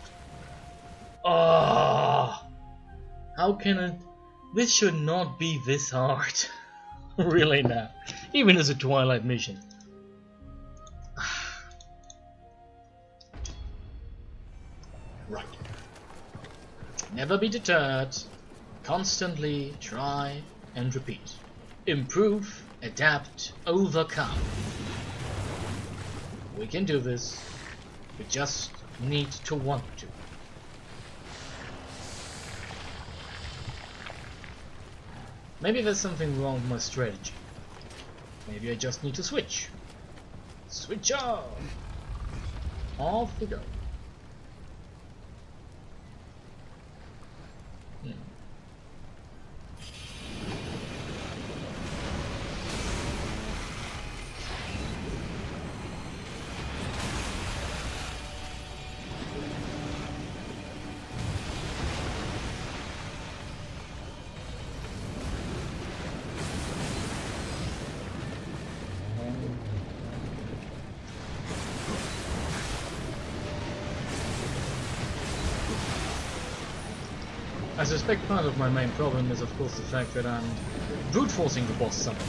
Oh, how can it? This should not be this hard. Really now. Even as a Twilight mission. Right. Never be deterred. Constantly try and repeat. Improve, adapt, overcome. We can do this. We just need to want to. Maybe there's something wrong with my strategy. Maybe I just need to switch. Switch off! Off we go. I suspect part of my main problem is of course the fact that I'm brute forcing the boss somewhat.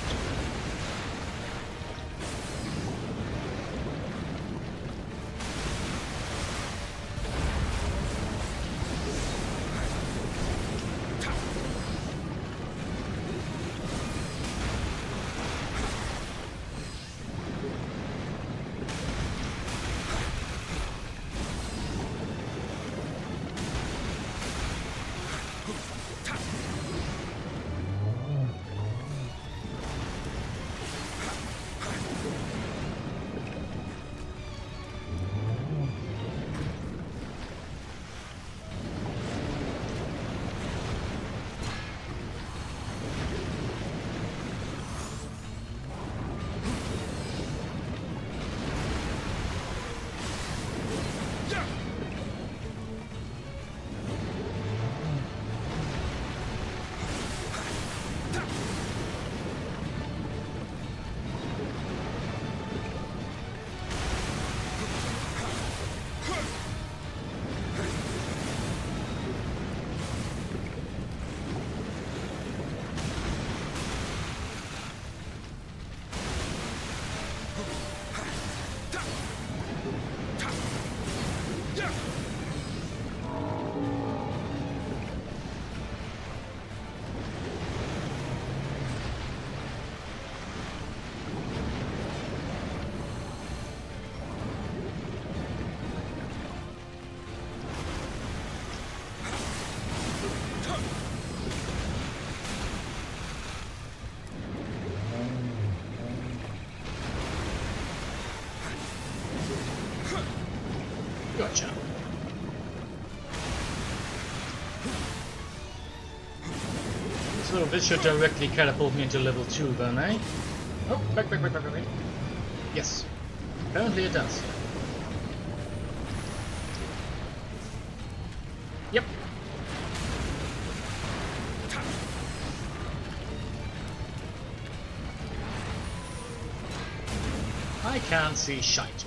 Gotcha. So this should directly catapult me into level 2 then, eh? Oh, back. Yes. Apparently it does. Yep. I can't see shite.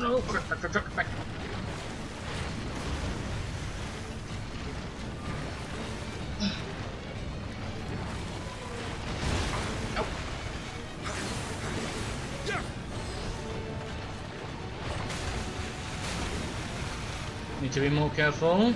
No, quick. Back. No. Back. Nope. Need to be more careful.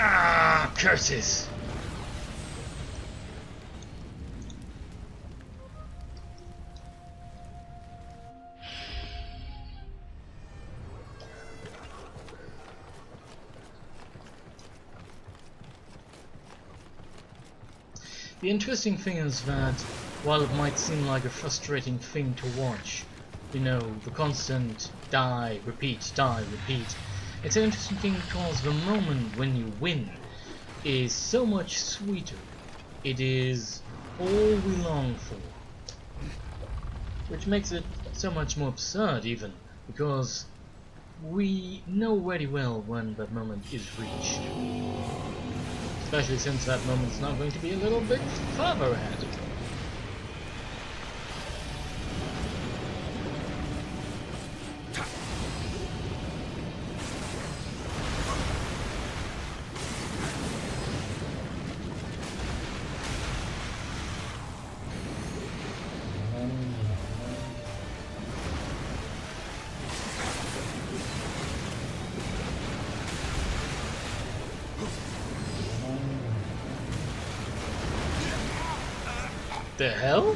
Ah, curses! The interesting thing is that, while it might seem like a frustrating thing to watch, you know, the constant die, repeat, it's an interesting thing because the moment when you win is so much sweeter. It is all we long for. Which makes it so much more absurd even, because we know very well when that moment is reached. Especially since that moment is now going to be a little bit further ahead. The hell?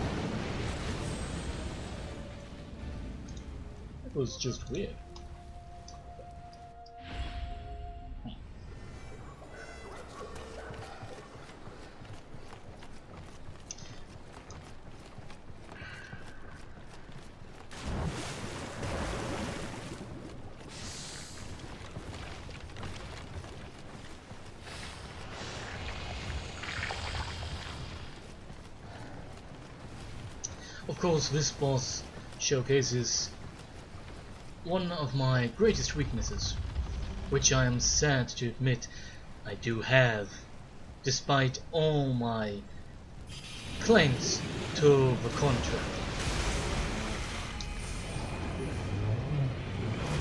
That was just weird. Of course, this boss showcases one of my greatest weaknesses, which I am sad to admit I do have, despite all my claims to the contrary.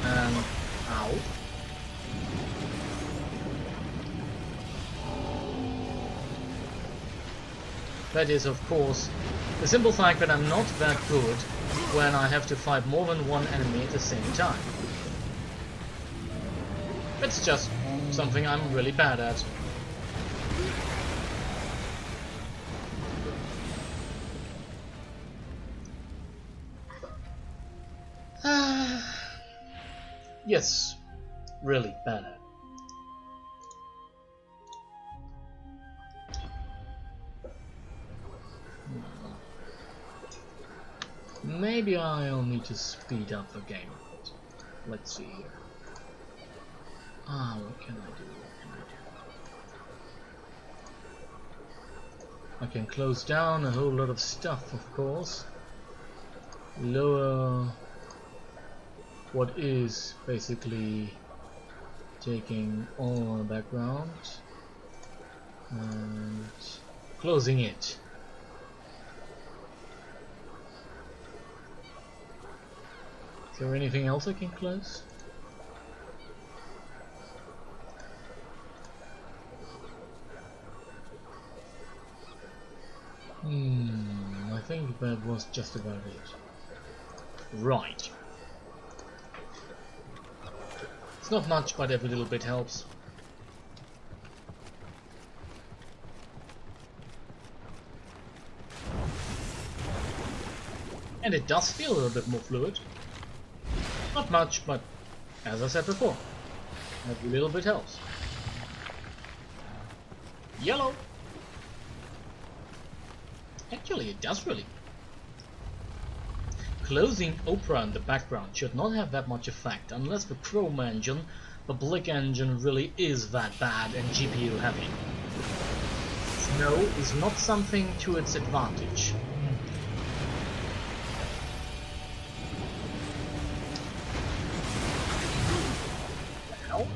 And ow. That is, of course, the simple fact that I'm not that good when I have to fight more than one enemy at the same time. It's just something I'm really bad at. Yes, really bad at. Maybe I'll need to speed up the game a bit. Let's see here. What can I do? I can close down a whole lot of stuff, of course. Lower what is basically taking all the background and closing it. Is there anything else I can close? I think that was just about it. Right. It's not much, but every little bit helps. And it does feel a little bit more fluid. Not much, but as I said before, every little bit helps. Yellow! Actually, it does really. Closing Opera in the background should not have that much effect, unless the Chrome engine, the Blick engine, really is that bad and GPU heavy. Snow is not something to its advantage. Hell?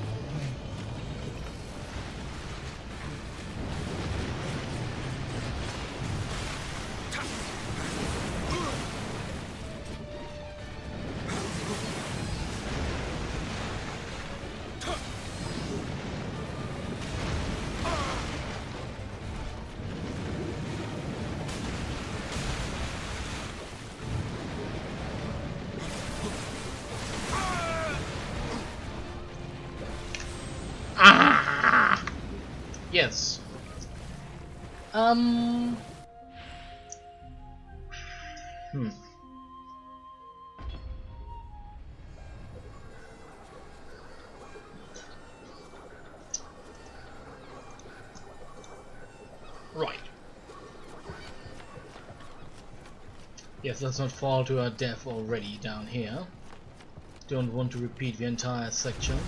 Yes. Right. Yes, let's not fall to our death already down here. Don't want to repeat the entire section.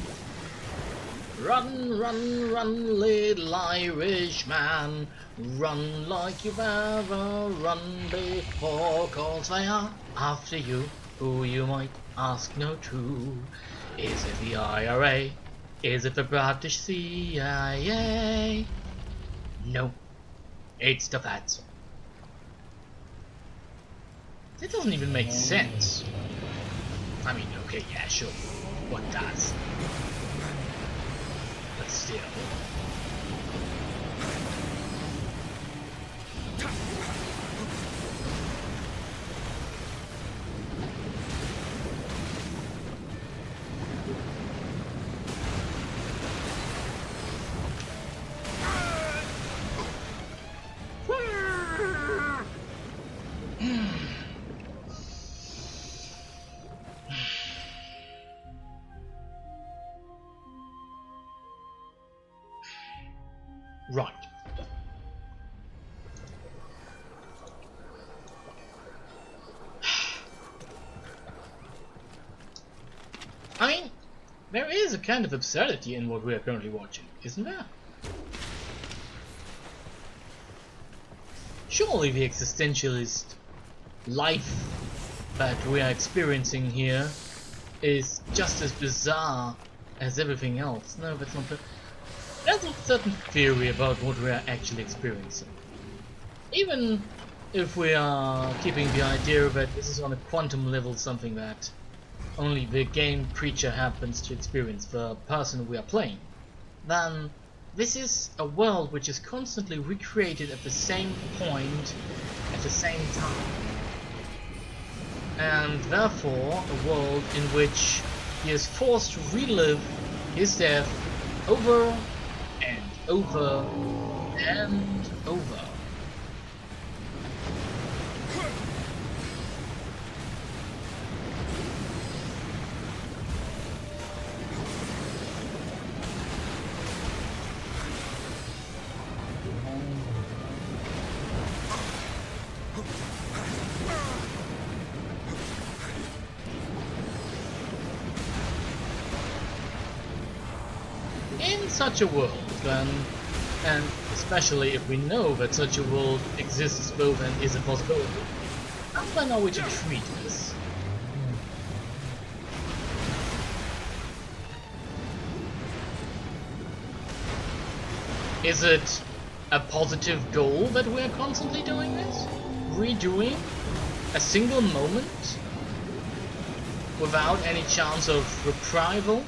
Run, run, run, little Irishman, run like you've ever run before, 'cause they are after you, who you might ask no to. Is it the IRA? Is it the British CIA? No, it's the Feds. It doesn't even make sense. I mean, okay, yeah, sure, what does? But still. Right. I mean, there is a kind of absurdity in what we are currently watching, isn't there? Surely the existentialist life that we are experiencing here is just as bizarre as everything else. No, that's not the... There's a certain theory about what we are actually experiencing. Even if we are keeping the idea that this is on a quantum level, something that only the game creature happens to experience, the person we are playing, then this is a world which is constantly recreated at the same point, at the same time. And therefore a world in which he is forced to relive his death over and over and over. In such a world, then, and especially if we know that such a world exists both and is a possibility, how then are we to treat this? Is it a positive goal that we are constantly doing this? Redoing a single moment without any chance of reprisal?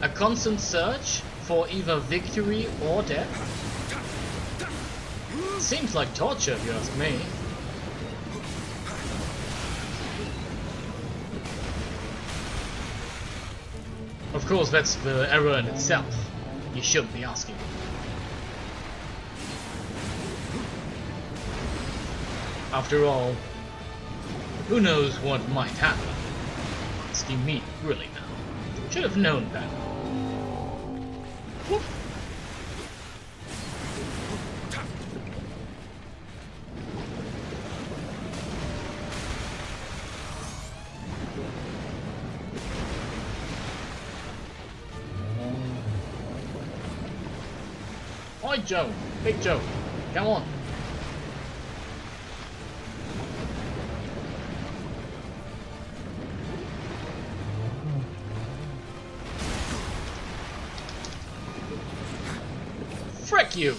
A constant search for either victory or death? Seems like torture if you ask me. Of course, that's the error in itself. You shouldn't be asking. After all, who knows what might happen? Asking me, really now. Should have known better. Whoop. Oi, Joe! Big Joe! Come on! Frick you!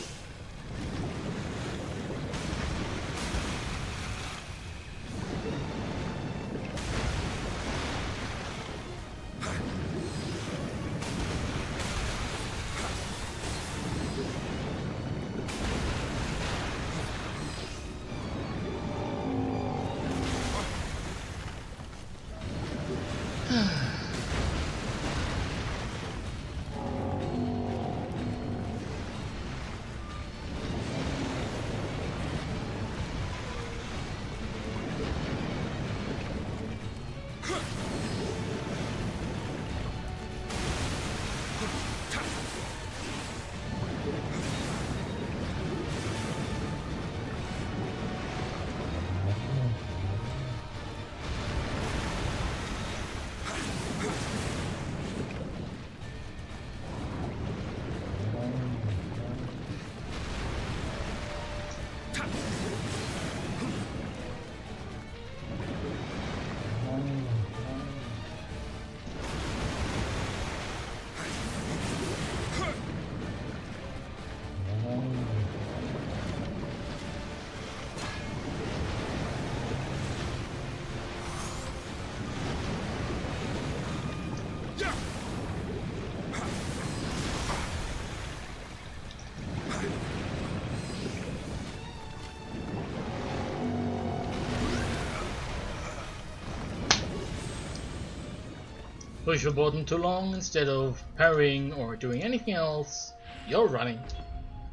Push the button too long instead of parrying or doing anything else. You're running.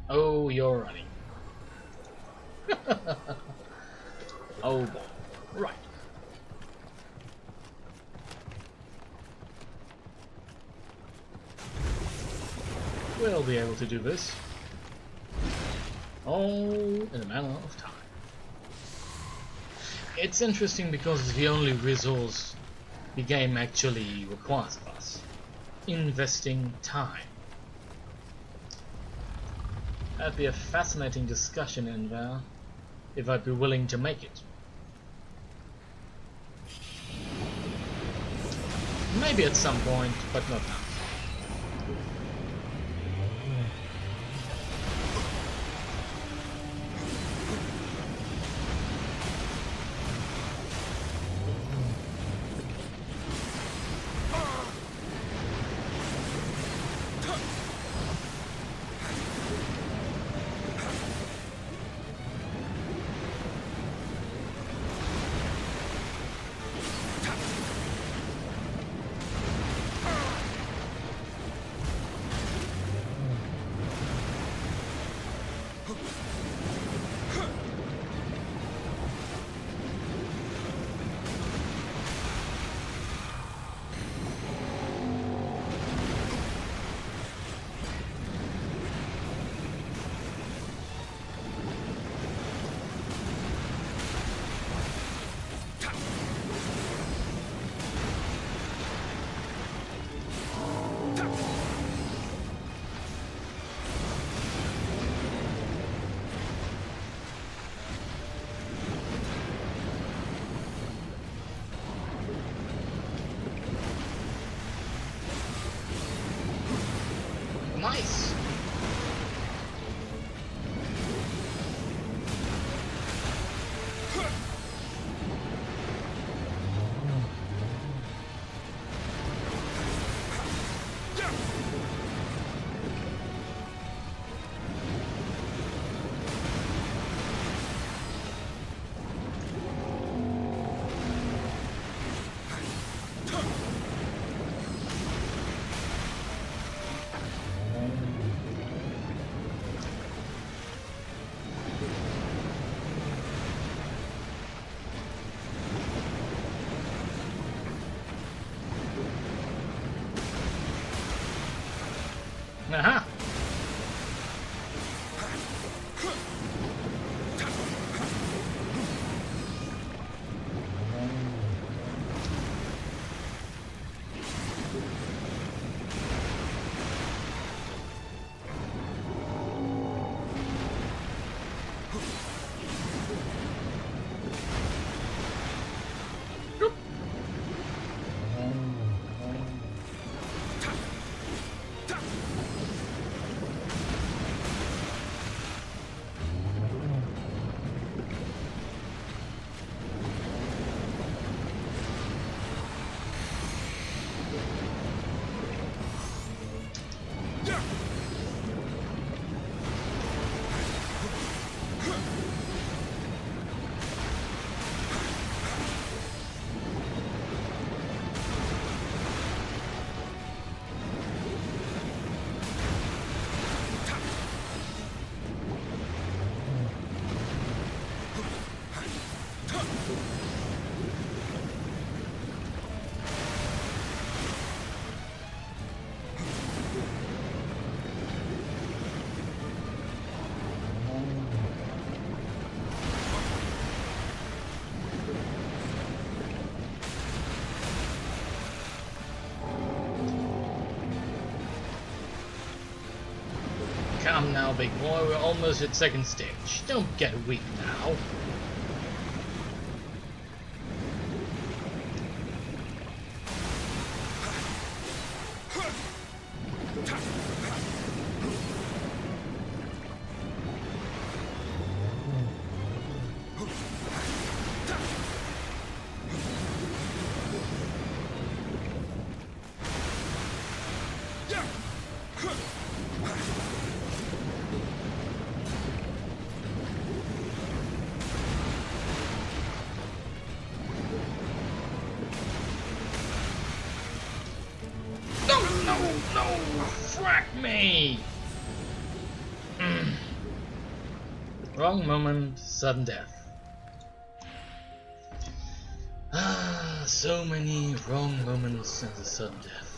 Oh, you're running. Oh boy. Right. We'll be able to do this. All in a matter of time. It's interesting because it's the only resource the game actually requires of us. Investing time. That'd be a fascinating discussion in there, if I'd be willing to make it. Maybe at some point, but not now. Nice! Aha! Come now, big boy, we're almost at second stage. Don't get weak now. No! Frack me! Wrong moment, sudden death. Ah, so many wrong moments and a sudden death.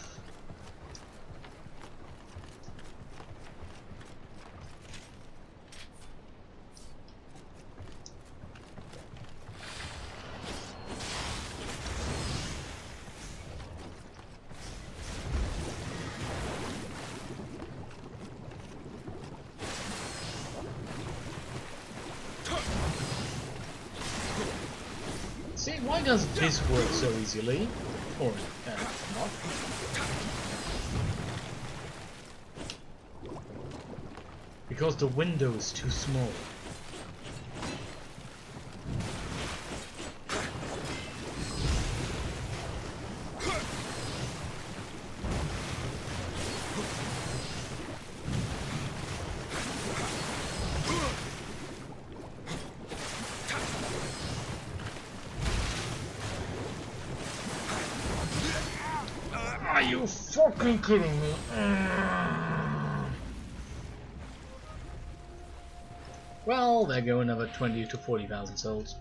See, why does this work so easily? Or not. Because the window is too small. Are you fucking kidding me? Well, there go another 20 to 40,000 souls.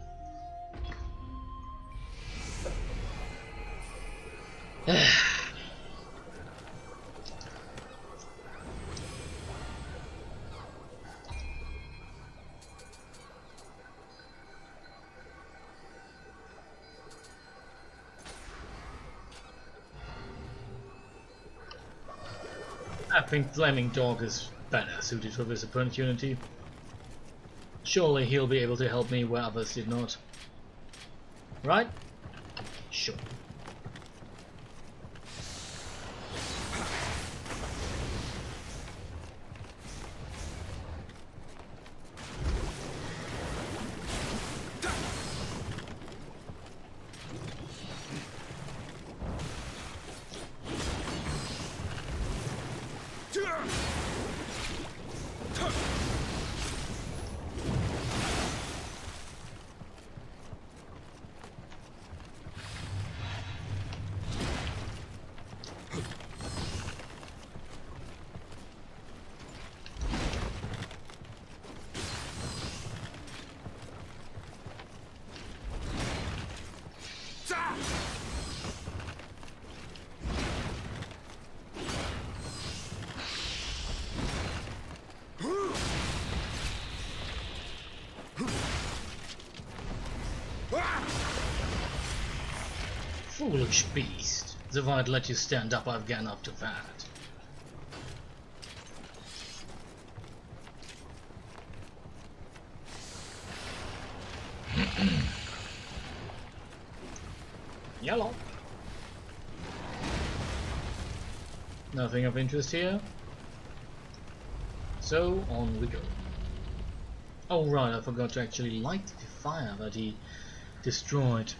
I think Flaming Dog is better suited for this opportunity. Surely he'll be able to help me where others did not. Right? Sure. Foolish beast. If I'd let you stand up, I've gone up to that. Yellow. Nothing of interest here. So, on we go. Oh right, I forgot to actually light the fire that he destroyed.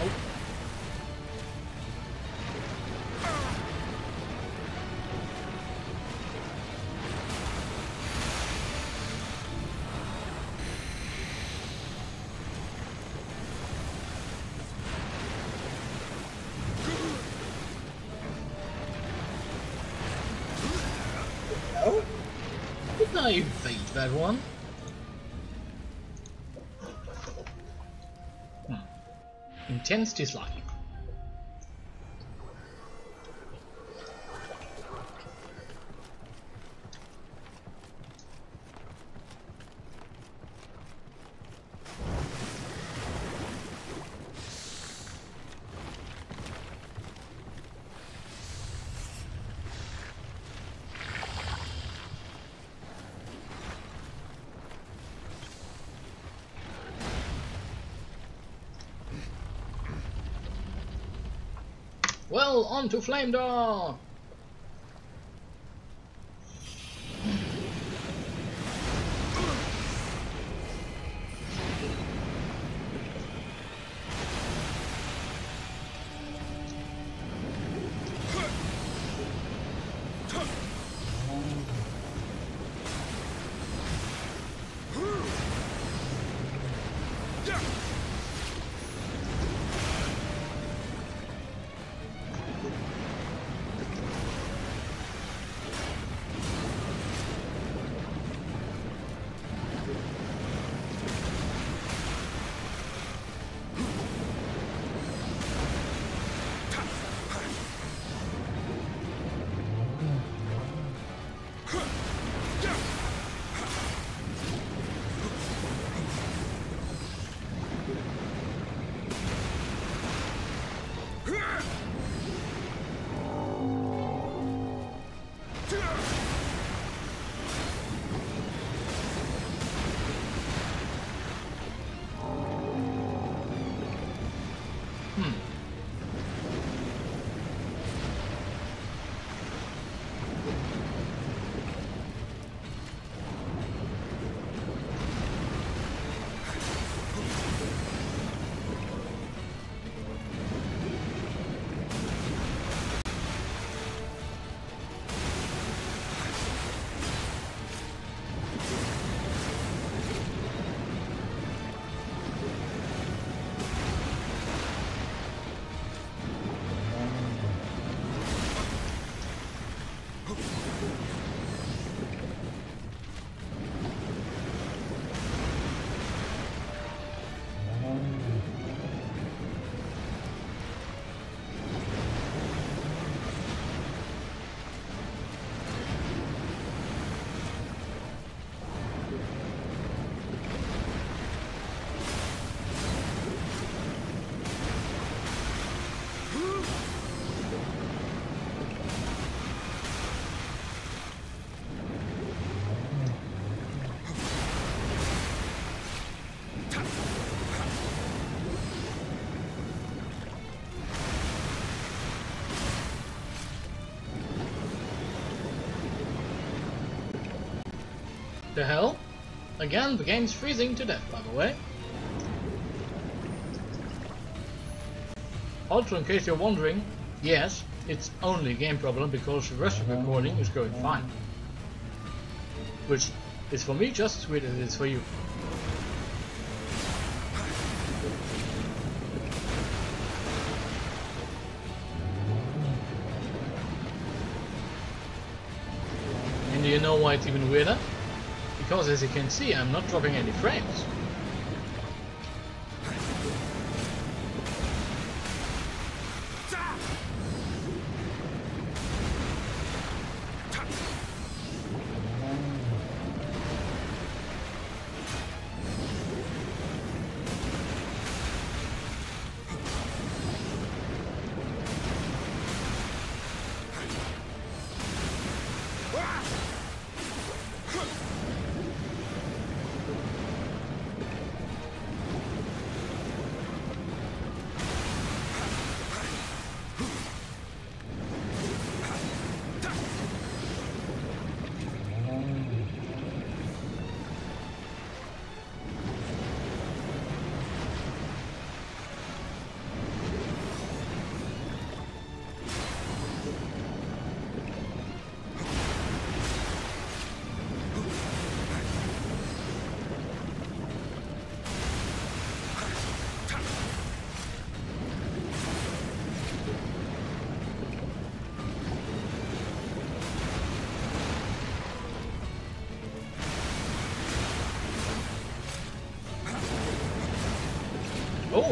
Oh. Oh? Didn't I evade that one? Intense dislike. Well, on to Flame Door! The hell? Again, the game's freezing to death, by the way. Also, in case you're wondering, yes, it's only a game problem because the rest of the recording is going fine. Which is for me just as weird as it is for you. And do you know why it's even weirder? Because as you can see, I'm not dropping any frames.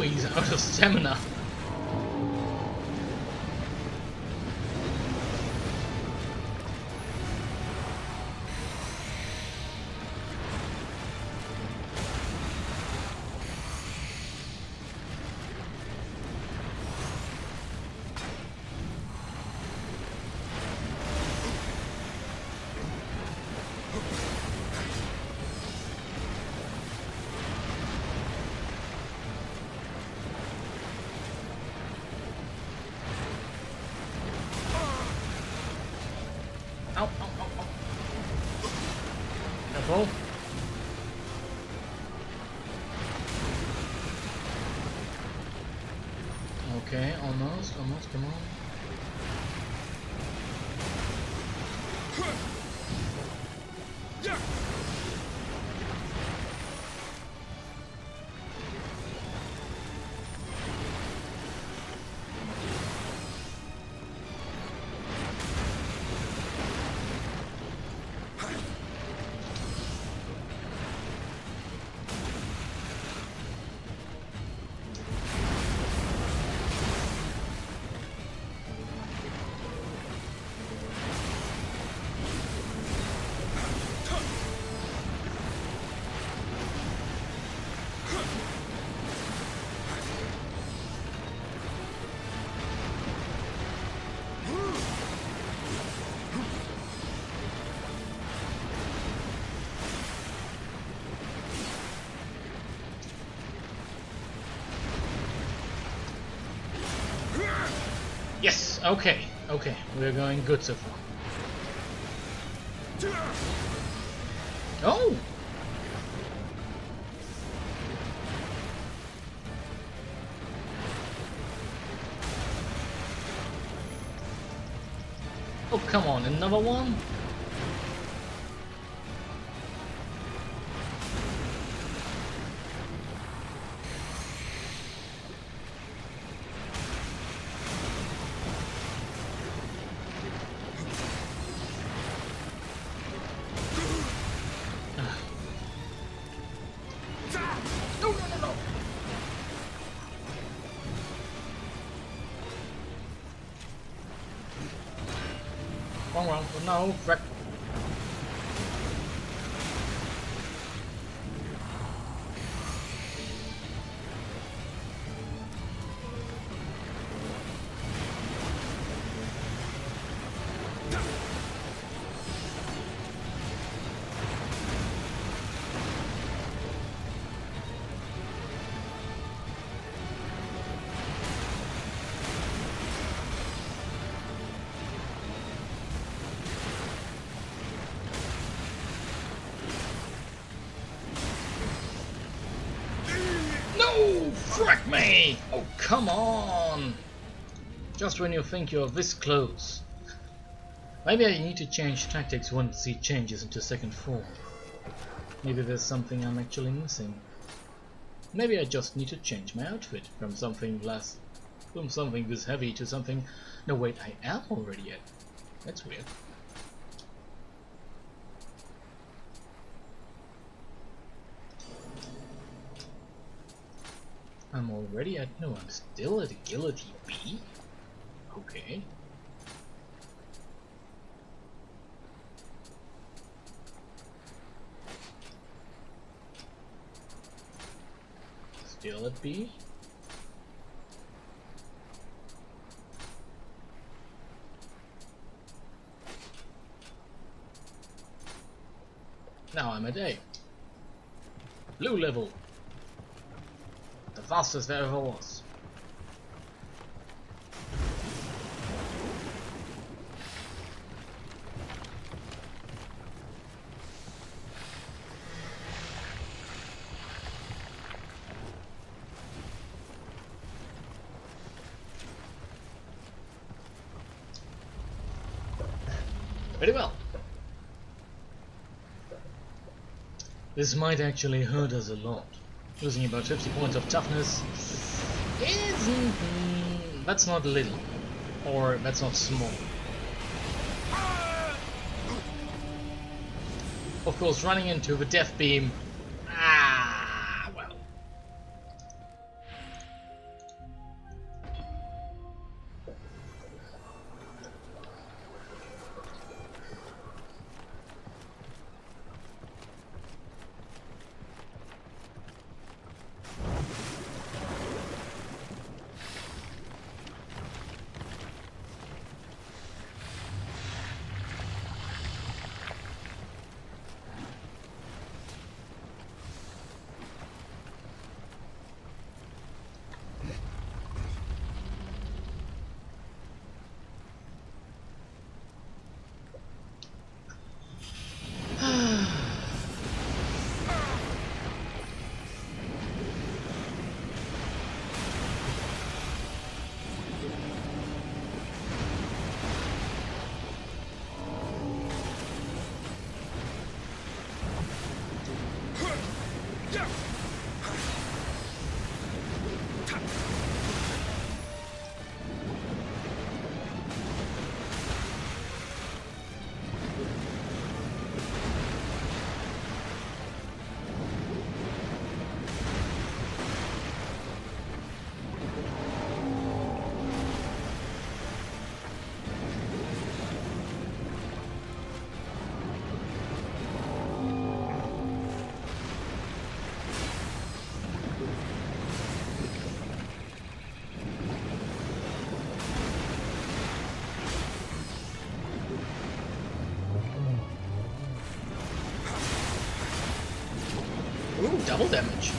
Oh, he's out of stamina. Ow, ow, ow, ow. Careful. Okay, almost, come on. Yes, okay, we're going good so far. Oh! Oh, come on, another one? Wrong, oh, no, frick. No! Frick me! Oh, come on! Just when you think you're this close. Maybe I need to change tactics once he changes into second form. Maybe there's something I'm actually missing. Maybe I just need to change my outfit from something this heavy to something... No wait, I am already at... That's weird. I'm already at... No, I'm still at agility B? Okay. Still at B? Now I'm at A. Blue level. The fastest there ever was. Very well. This might actually hurt us a lot. Losing about 50 points of toughness isn't... that's not little. Or that's not small. Of course, running into the death beam... well. double damage.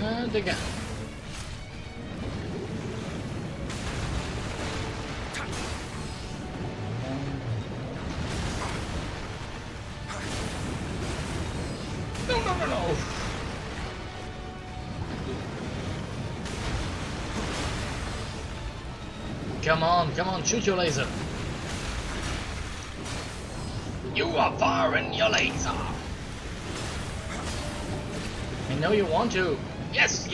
And again. No. Come on, shoot your laser. You are firing your laser. I know you want to. Yes.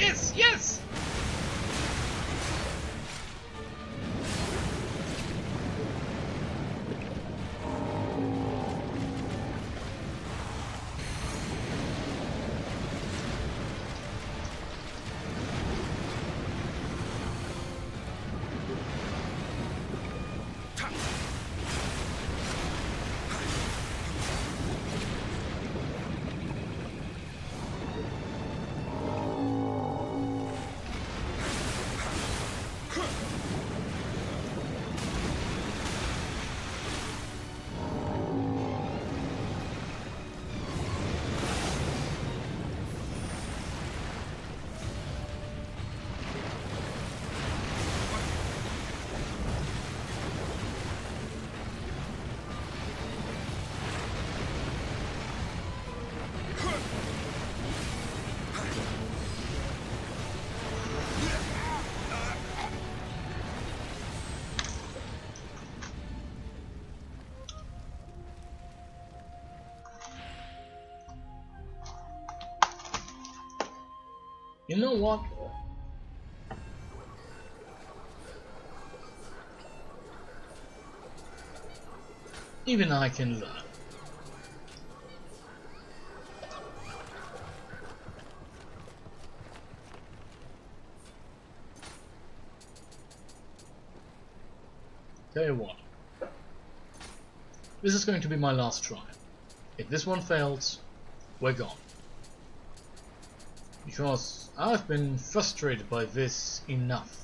You know what? Even I can learn. Tell you what. This is going to be my last try. If this one fails, we're gone. Because I've been frustrated by this enough.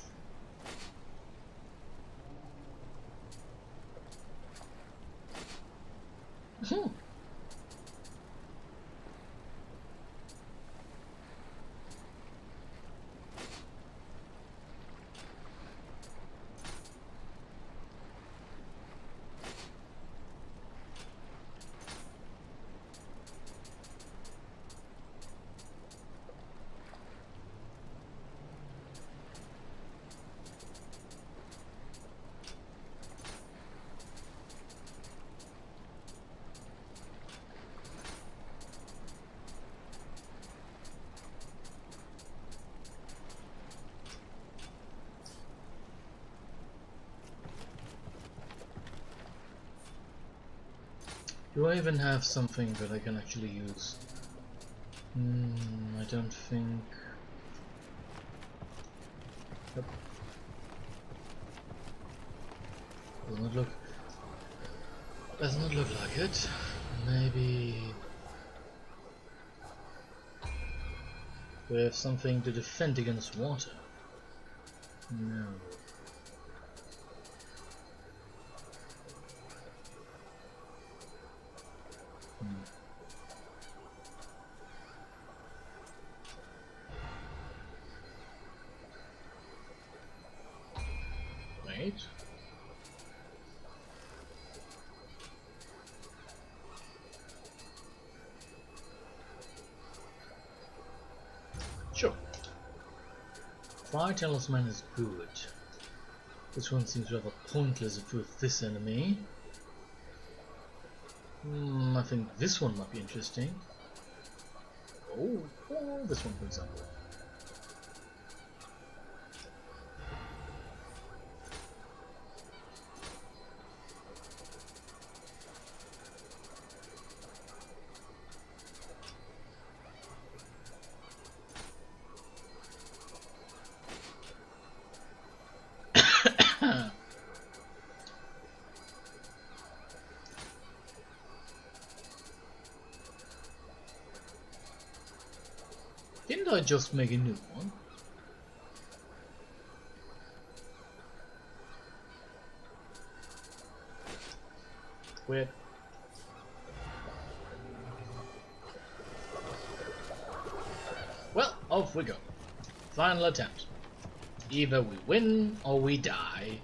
Do I even have something that I can actually use? I don't think... Yep. Does not look like it. Maybe... we have something to defend against water. No. Wait. Sure. Fire Talisman is good. This one seems rather pointless with this enemy. I think this one might be interesting. Oh, this one for example. just make a new one. Weird. Well, off we go. Final attempt. Either we win or we die.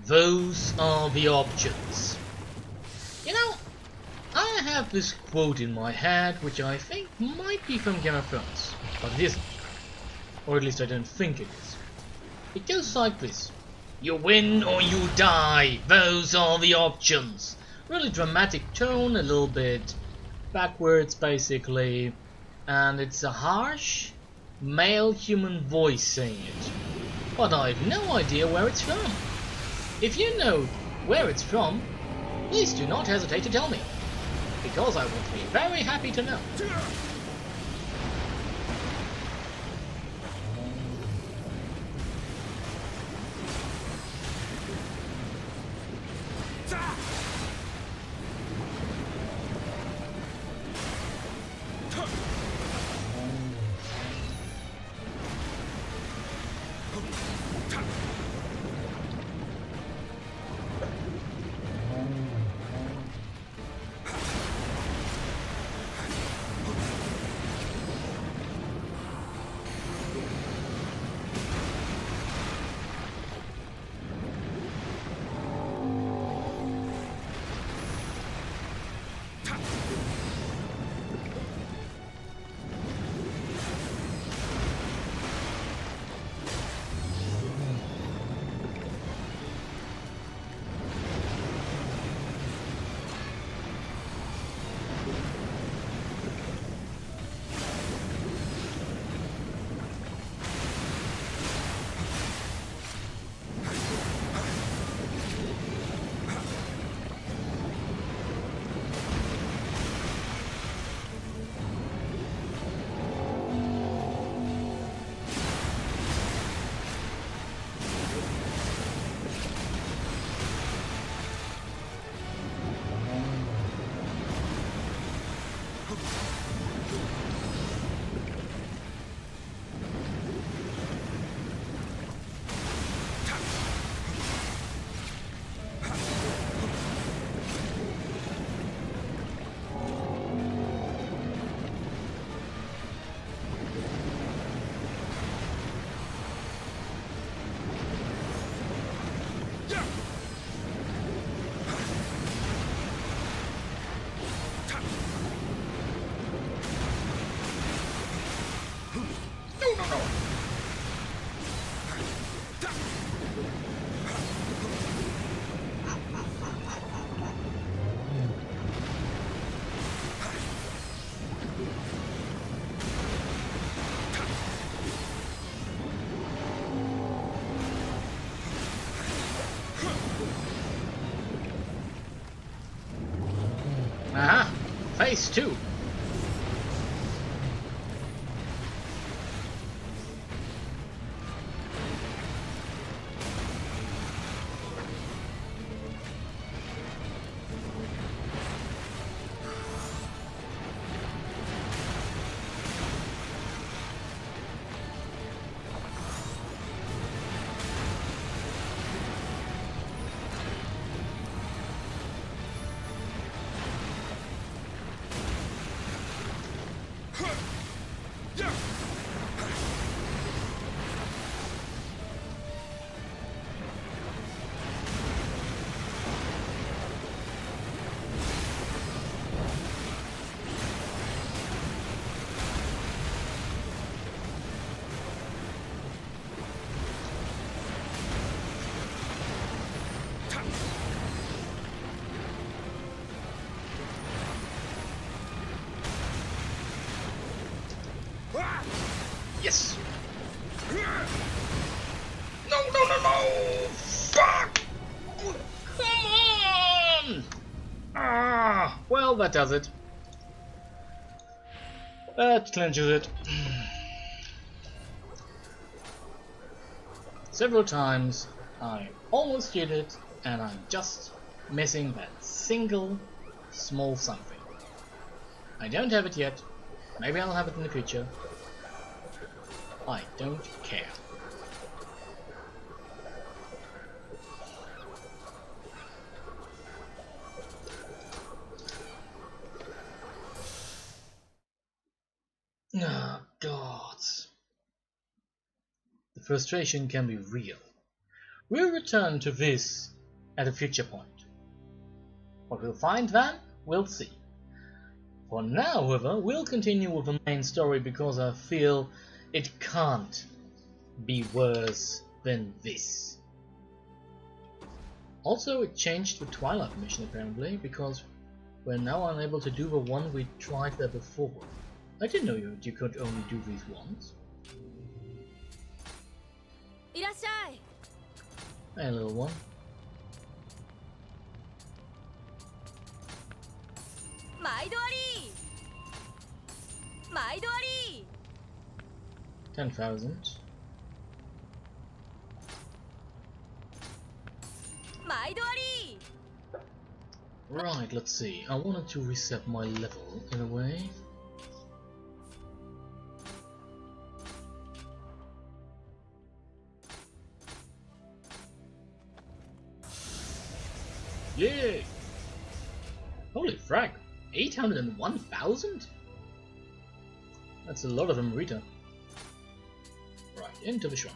Those are the options. You know, I have this quote in my head which I think might be from Game of Thrones, but it isn't. Or at least I don't think it is. It goes like this. You win or you die. Those are the options. Really dramatic tone, a little bit backwards basically. And it's a harsh male human voice saying it. But I've no idea where it's from. If you know where it's from, please do not hesitate to tell me, because I will be very happy to know. Aha! Phase 2! Yes! No, no, no, no! Fuck! Oh, come on! Ah, well, that does it. That clinches it. Several times I almost did it, and I'm just missing that single small something. I don't have it yet. Maybe I'll have it in the future. I don't care. Oh, gods. The frustration can be real. We'll return to this at a future point. What we'll find then, we'll see. For now, however, we'll continue with the main story because I feel it can't be worse than this. Also, it changed the Twilight mission apparently, because we're now unable to do the one we tried there before. I didn't know you could only do these once. Hey, little one. $10,000. Right, let's see. I wanted to reset my level in a way. Yay! Holy frag! 801,000? That's a lot of them, Rita. Right, into the shrine.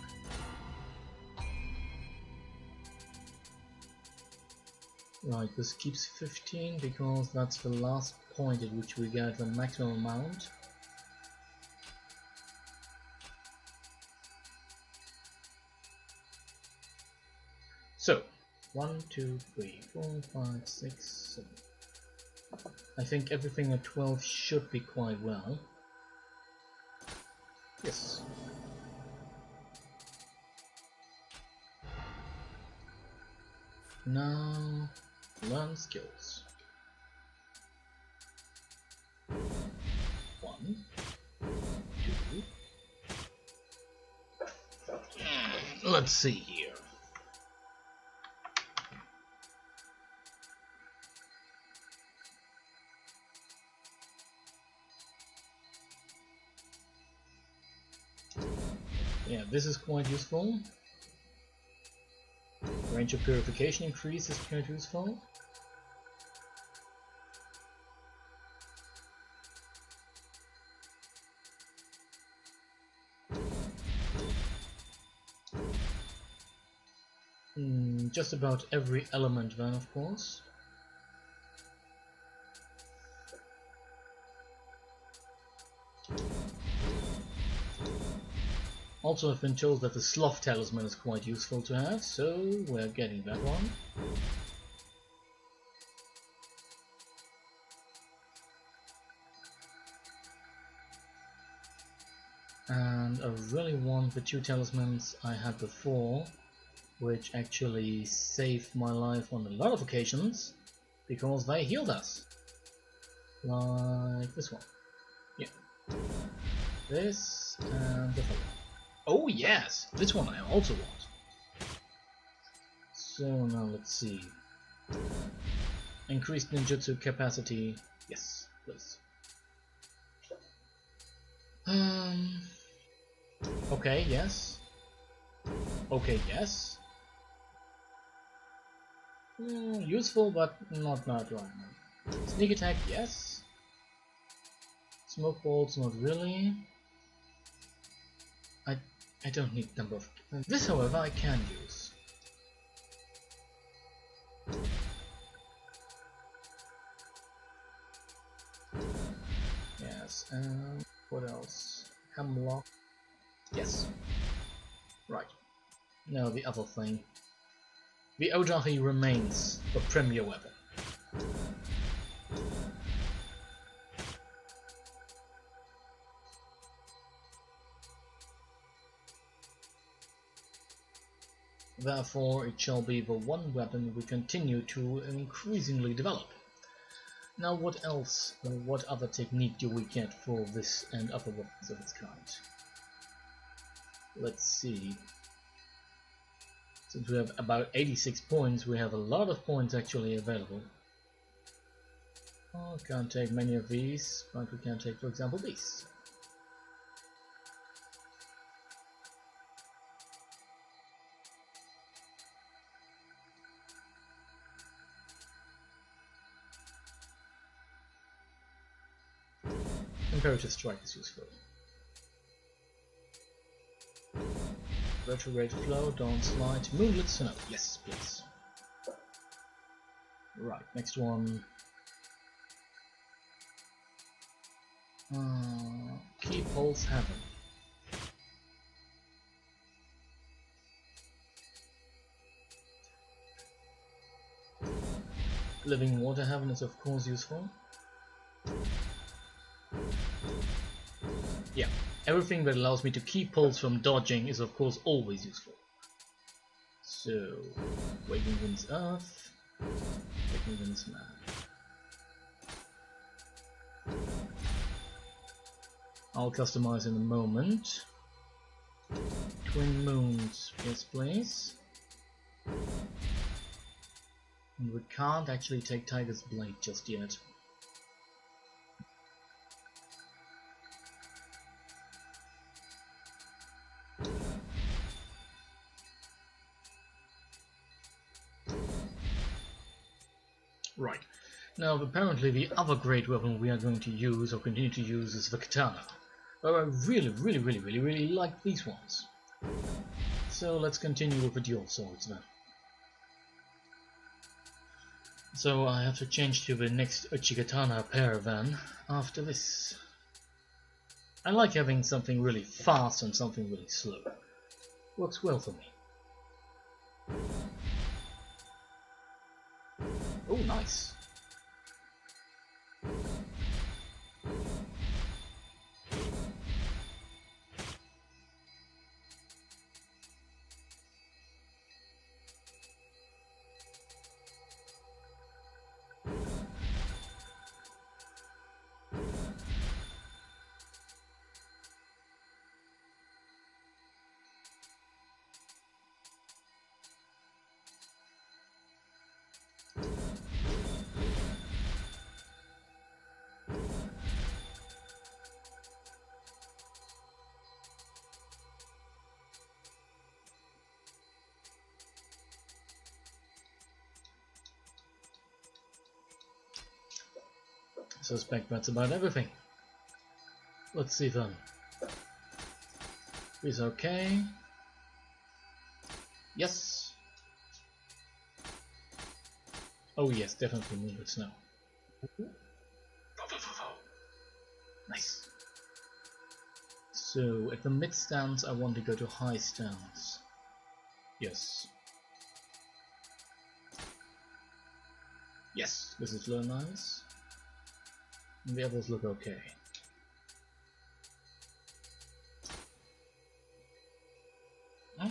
Right, this keeps 15 because that's the last point at which we get the maximum amount. So, 1, 2, 3, 4, 5, 6, 7. I think everything at 12 should be quite well. Yes. Now, learn skills. 1, 2. Let's see here. Yeah, this is quite useful. Range of purification increase is quite useful. Just about every element then, of course. Also, I've been told that the Sloth Talisman is quite useful to have, so we're getting that one. And I really want the 2 talismans I had before, which actually saved my life on a lot of occasions, because they healed us. Like this one. Yeah. This and the other. Oh yes, this one I also want. So now let's see. Increased ninjutsu capacity. Yes, please. Okay, yes. Okay, yes. Useful, but not right now. Sneak attack, yes. Smoke bolts, not really. I don't need number of... This, however, I can use. Yes, and what else? Hemlock. Yes. Right. Now the other thing. The Odahi remains the premier weapon. Therefore, it shall be the one weapon we continue to increasingly develop. Now what else, or what other technique do we get for this and other weapons of its kind? Let's see. Since we have about 86 points, we have a lot of points actually available. Oh, can't take many of these, but we can take, for example, these. Imperative Strike is useful. Retrograde Flow, Dawn Slide, Moonlit Snow. Yes, please. Right, next one. Key Pulse Heaven. Living Water Heaven is of course useful. Yeah, everything that allows me to keep pulse from dodging is of course always useful. So, Waking Winds Earth, Waking Winds Man. I'll customize in a moment. Twin Moons, yes please. And we can't actually take Tiger's Blade just yet. Right. Now apparently the other great weapon we are going to use or continue to use is the Katana. But I really like these ones. So let's continue with the dual swords then. So I have to change to the next Uchigatana pair then, after this. I like having something really fast and something really slow. Works well for me. Oh, nice. I suspect that's about everything. Let's see then. Is okay. Yes. Oh yes, definitely Moonlit Snow. Nice. So at the mid stance I want to go to high stance. Yes. Yes, this is really nice. And the others look okay. Huh?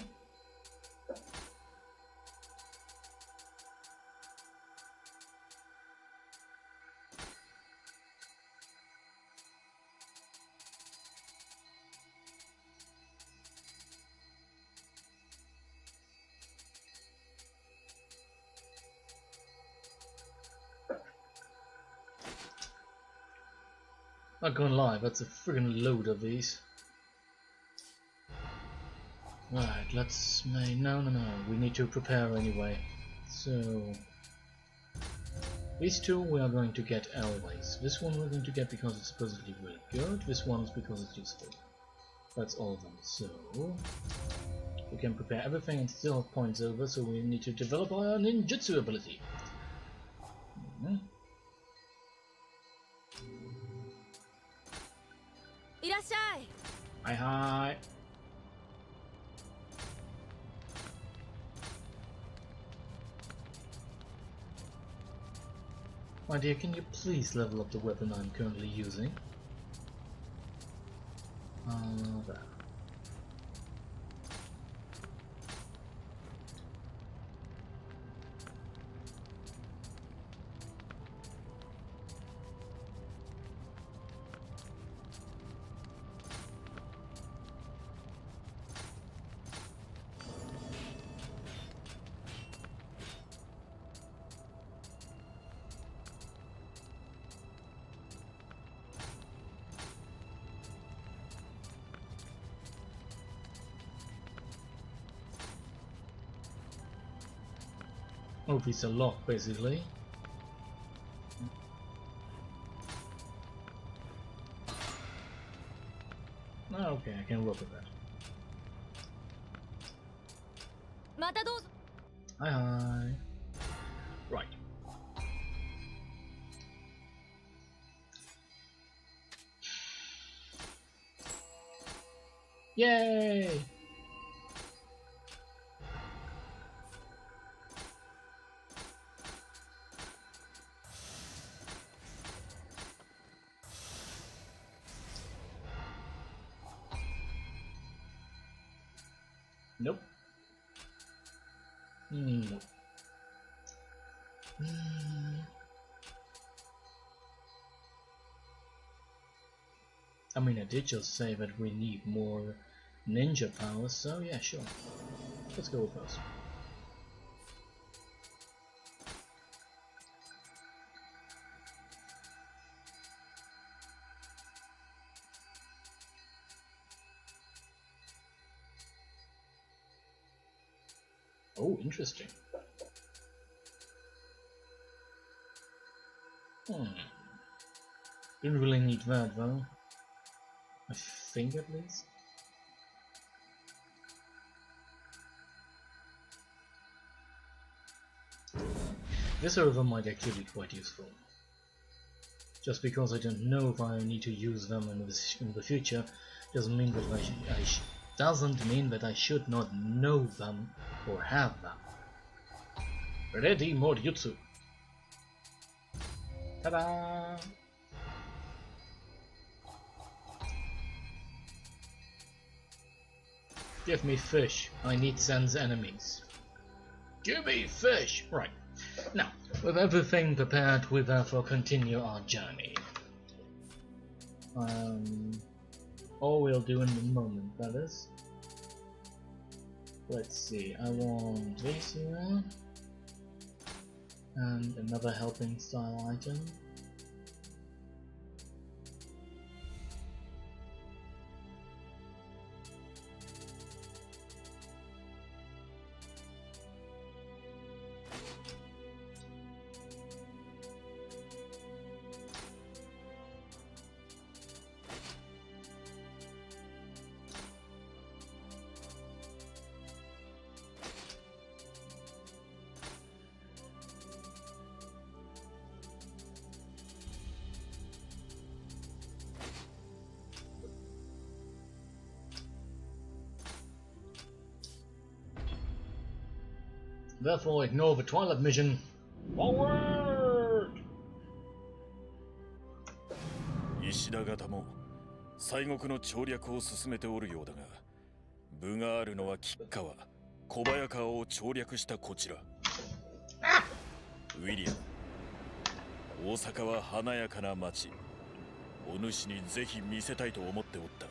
Not gonna lie, that's a friggin' load of these. Right, let's make... No, we need to prepare anyway. So... these two we are going to get always. This one we're going to get because it's supposedly really good. This one is because it's useful. That's all of them. So... we can prepare everything and still have points over, so we need to develop our ninjutsu ability. Hi hi! My dear, can you please level up the weapon I'm currently using? There. Oh, it's a lock, basically. work with that. Hi, hi. Right. Yay! Nope. Nope. I mean, I did just say that we need more ninja powers, so yeah, sure. Let's go with those. Oh, interesting. Didn't really need that though. I think at least. This server might actually be quite useful. Just because I don't know if I need to use them in the future doesn't mean that I should not know them or have them. Ready mode jutsu. Ta-da! Give me fish. I need Zen's enemies. Give me fish! Right. Now, with everything prepared, we therefore continue our journey. All we'll do in a moment, that is. Let's see, I want this here. And another helping style item. Therefore, ignore the Twilight mission. Forward! 石田方も西国の調略を進めておるようだが、分があるのは吉川、小早川を調略したこちら。ウィリアム、大阪は華やかな町。お主にぜひ見せたいと思っておった。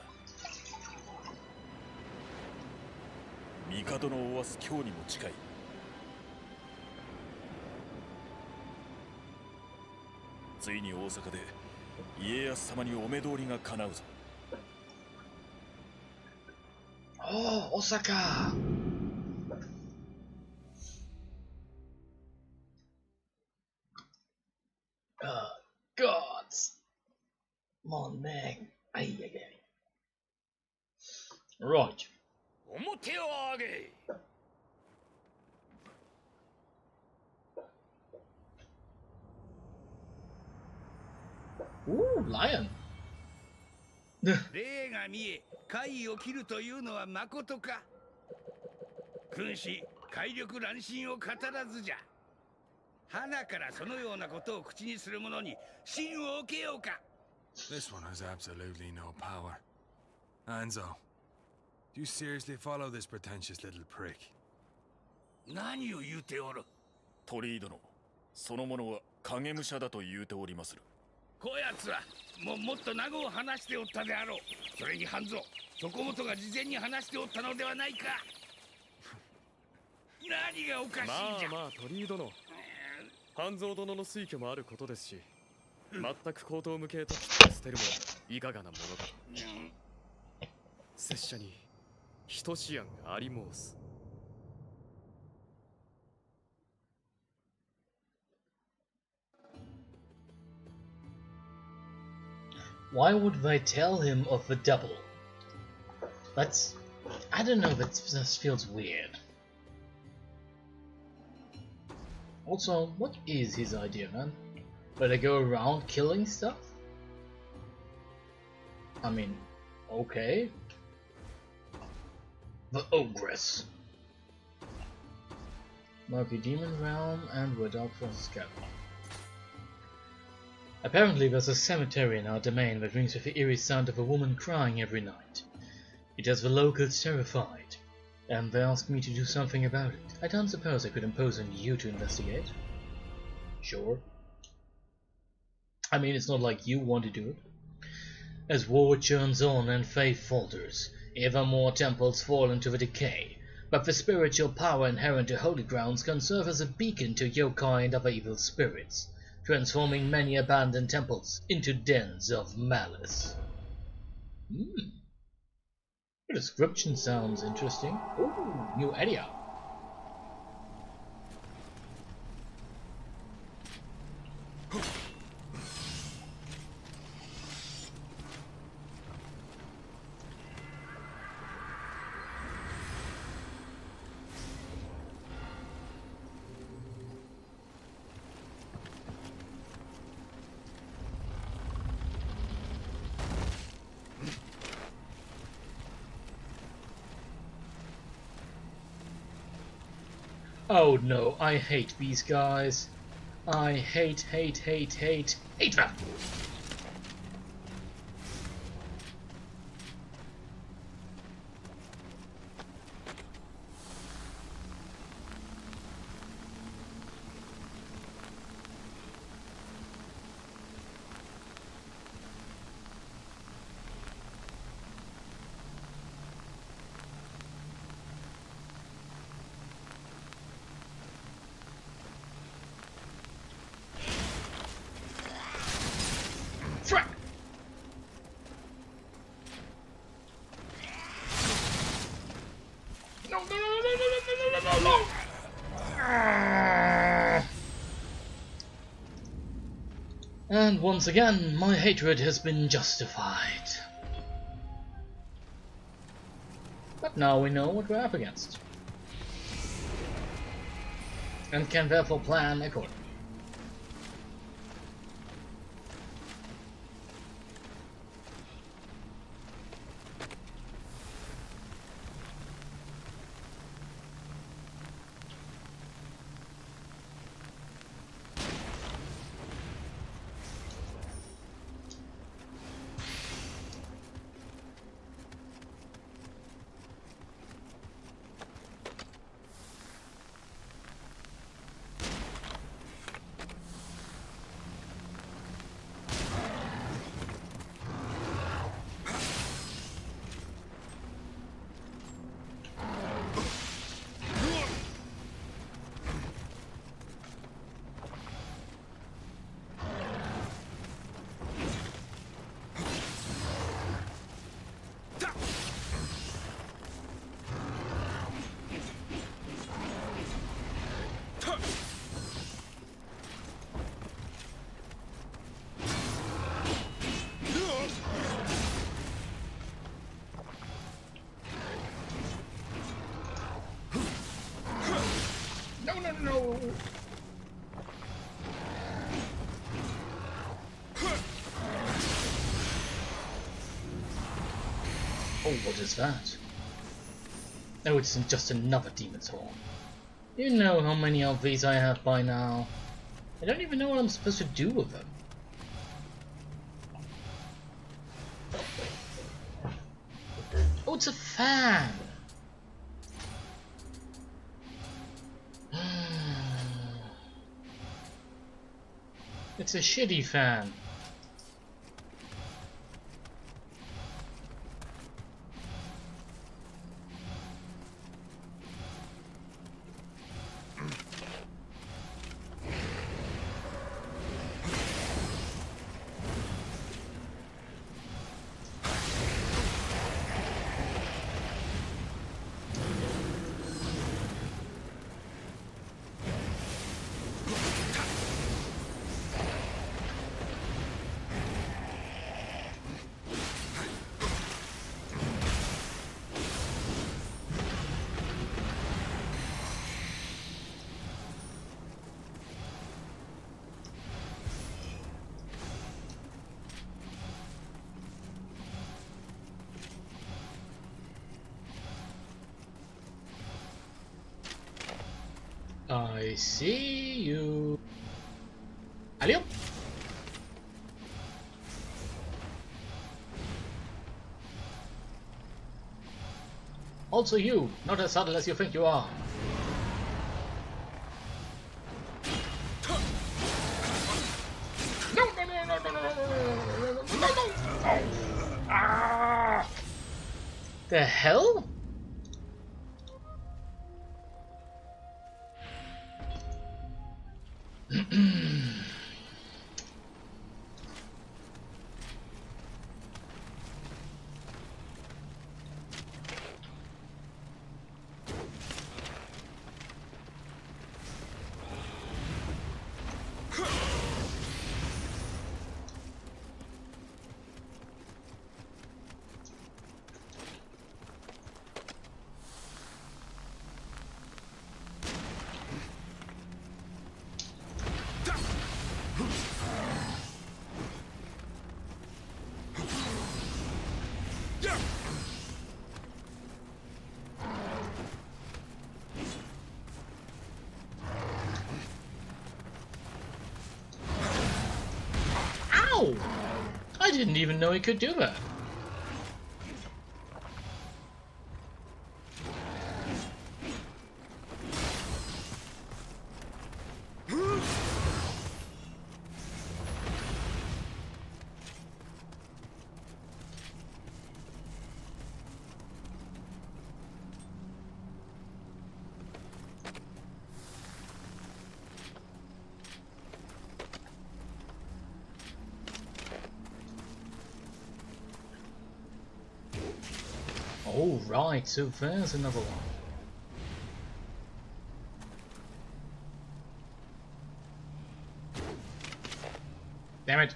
帝のおわす今日にも近い。ついに大阪で家康様にお目通りが叶うぞ。Oh, Osaka! Gods! Come on, man. Ay, ay, ay. Right. 表を上げ。Ooh, lion. 霊が見え、怪異を切るというのはまことか。君子、怪力乱心を語らずじゃ。花からそのようなことを口にする者に真を受けようか。This one has absolutely no power. Anzo, do you seriously follow this pretentious little prick? 何を言うておる。鳥居殿、その者は影武者だと言うておりまする。こやつはもっと名護を話しておったであろう。それに半蔵、そこもとが事前に話しておったのではないか。何がおかしいじゃ。まあ鳥居殿、半蔵殿の推挙もあることですし、全く口頭無形と切って捨てるもいかがなものかと。拙者に等し案があり申す。Why would they tell him of the double? That's... I don't know, that just feels weird. Also, what is his idea, man? But I go around killing stuff? I mean, okay. The Ogress. Murky Demon Realm and Wood Out for Scout. Apparently there's a cemetery in our domain that rings with the eerie sound of a woman crying every night. It has the locals terrified, and they asked me to do something about it. I don't suppose I could impose on you to investigate. Sure. I mean, it's not like you want to do it. As war churns on and faith falters, ever more temples fall into the decay, but the spiritual power inherent to holy grounds can serve as a beacon to yokai and other evil spirits, transforming many abandoned temples into dens of malice. The description sounds interesting. Ooh, new area. Oh no, I hate these guys. I hate them! Frick! No, no, no, no, no, no, no, no, no! And once again, my hatred has been justified. But now we know what we're up against, and can therefore plan accordingly. No! Oh, what is that? Oh, it's just another demon's horn. You know how many of these I have by now. I don't even know what I'm supposed to do with them. Oh, it's a fan! It's a shitty fan. I see you. Allez hop. Also you, not as subtle as you think you are. No, no, no, no, no, no, no, no, no, no. Ah! The hell? Ow! I didn't even know he could do that. Oh right, so there's another one. Damn it.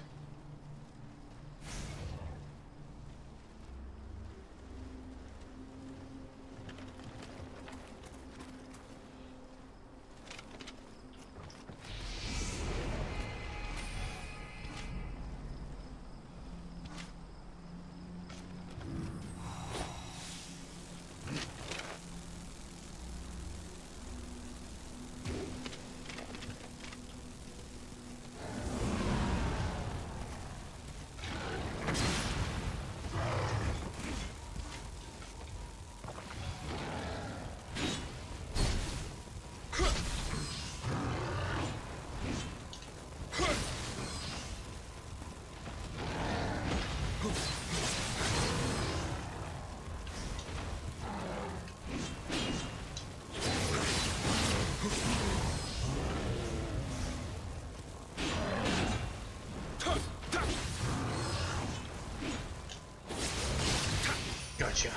Gotcha.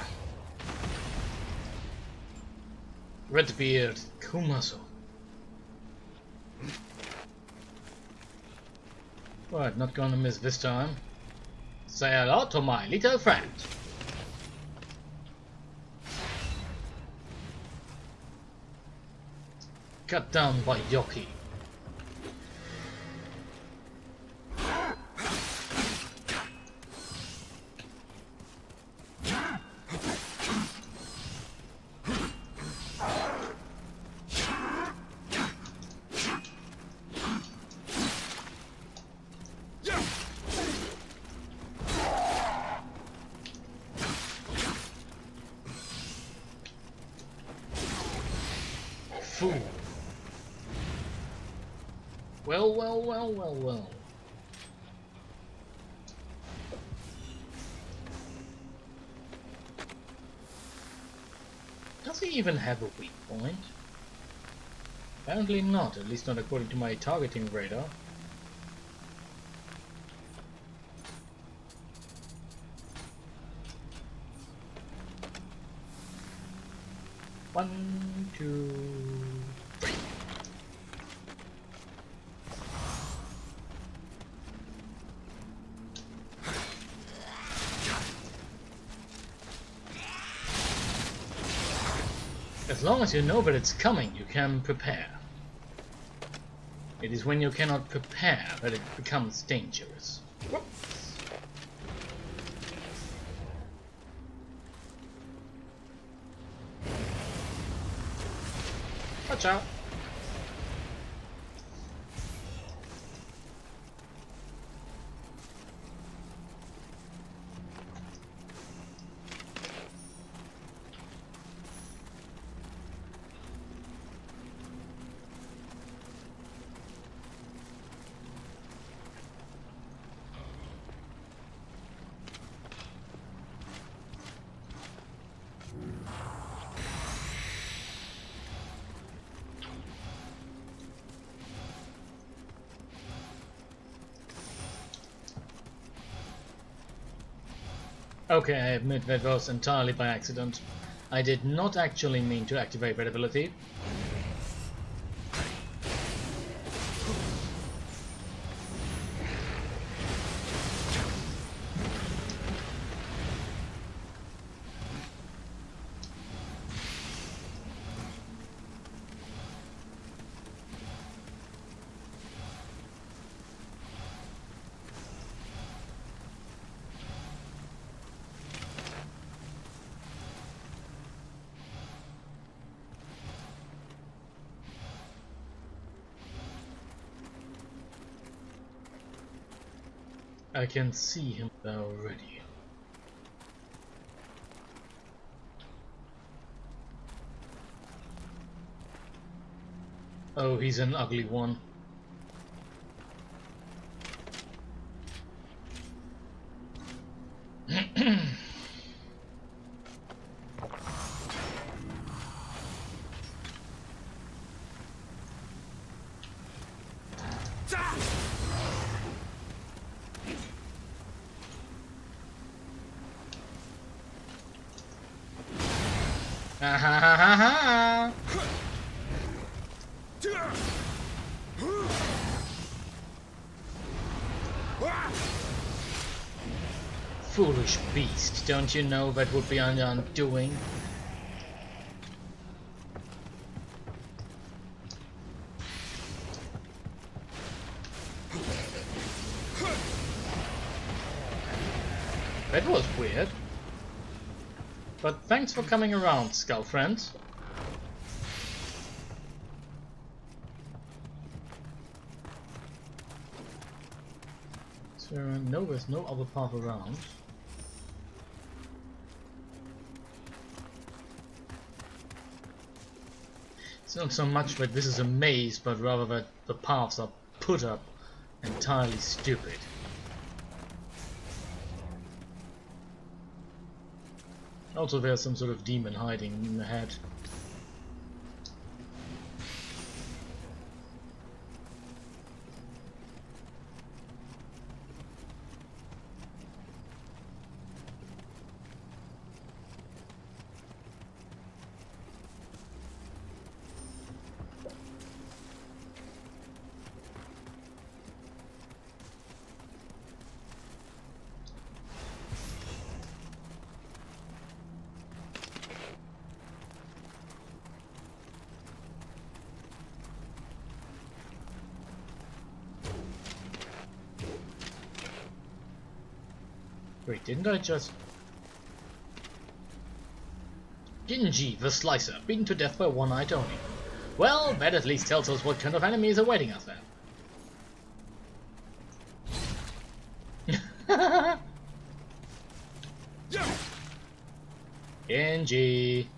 Redbeard Kumaso. Right, not gonna miss this time. Say hello to my little friend. Cut down by Yoki. Fool. Well, well, well, well, well. Does he even have a weak point? Apparently not, at least not according to my targeting radar. One, two, three. As long as you know that it's coming, you can prepare. It is when you cannot prepare that it becomes dangerous. Whoops. Watch out. Okay, I admit that was entirely by accident. I did not actually mean to activate that ability. I can see him already. Oh, he's an ugly one. Ha ha ha ha ha! Foolish beast, don't you know that would be an undoing? That was weird. But thanks for coming around, Skull friend. So no, there's no other path around. It's not so much that this is a maze, but rather that the paths are put up entirely stupid. Also, there's some sort of demon hiding in the head. Wait, didn't I just... Ginji, the Slicer, beaten to death by one-eyed Oni. Well, that at least tells us what kind of enemy is awaiting us then. Genji.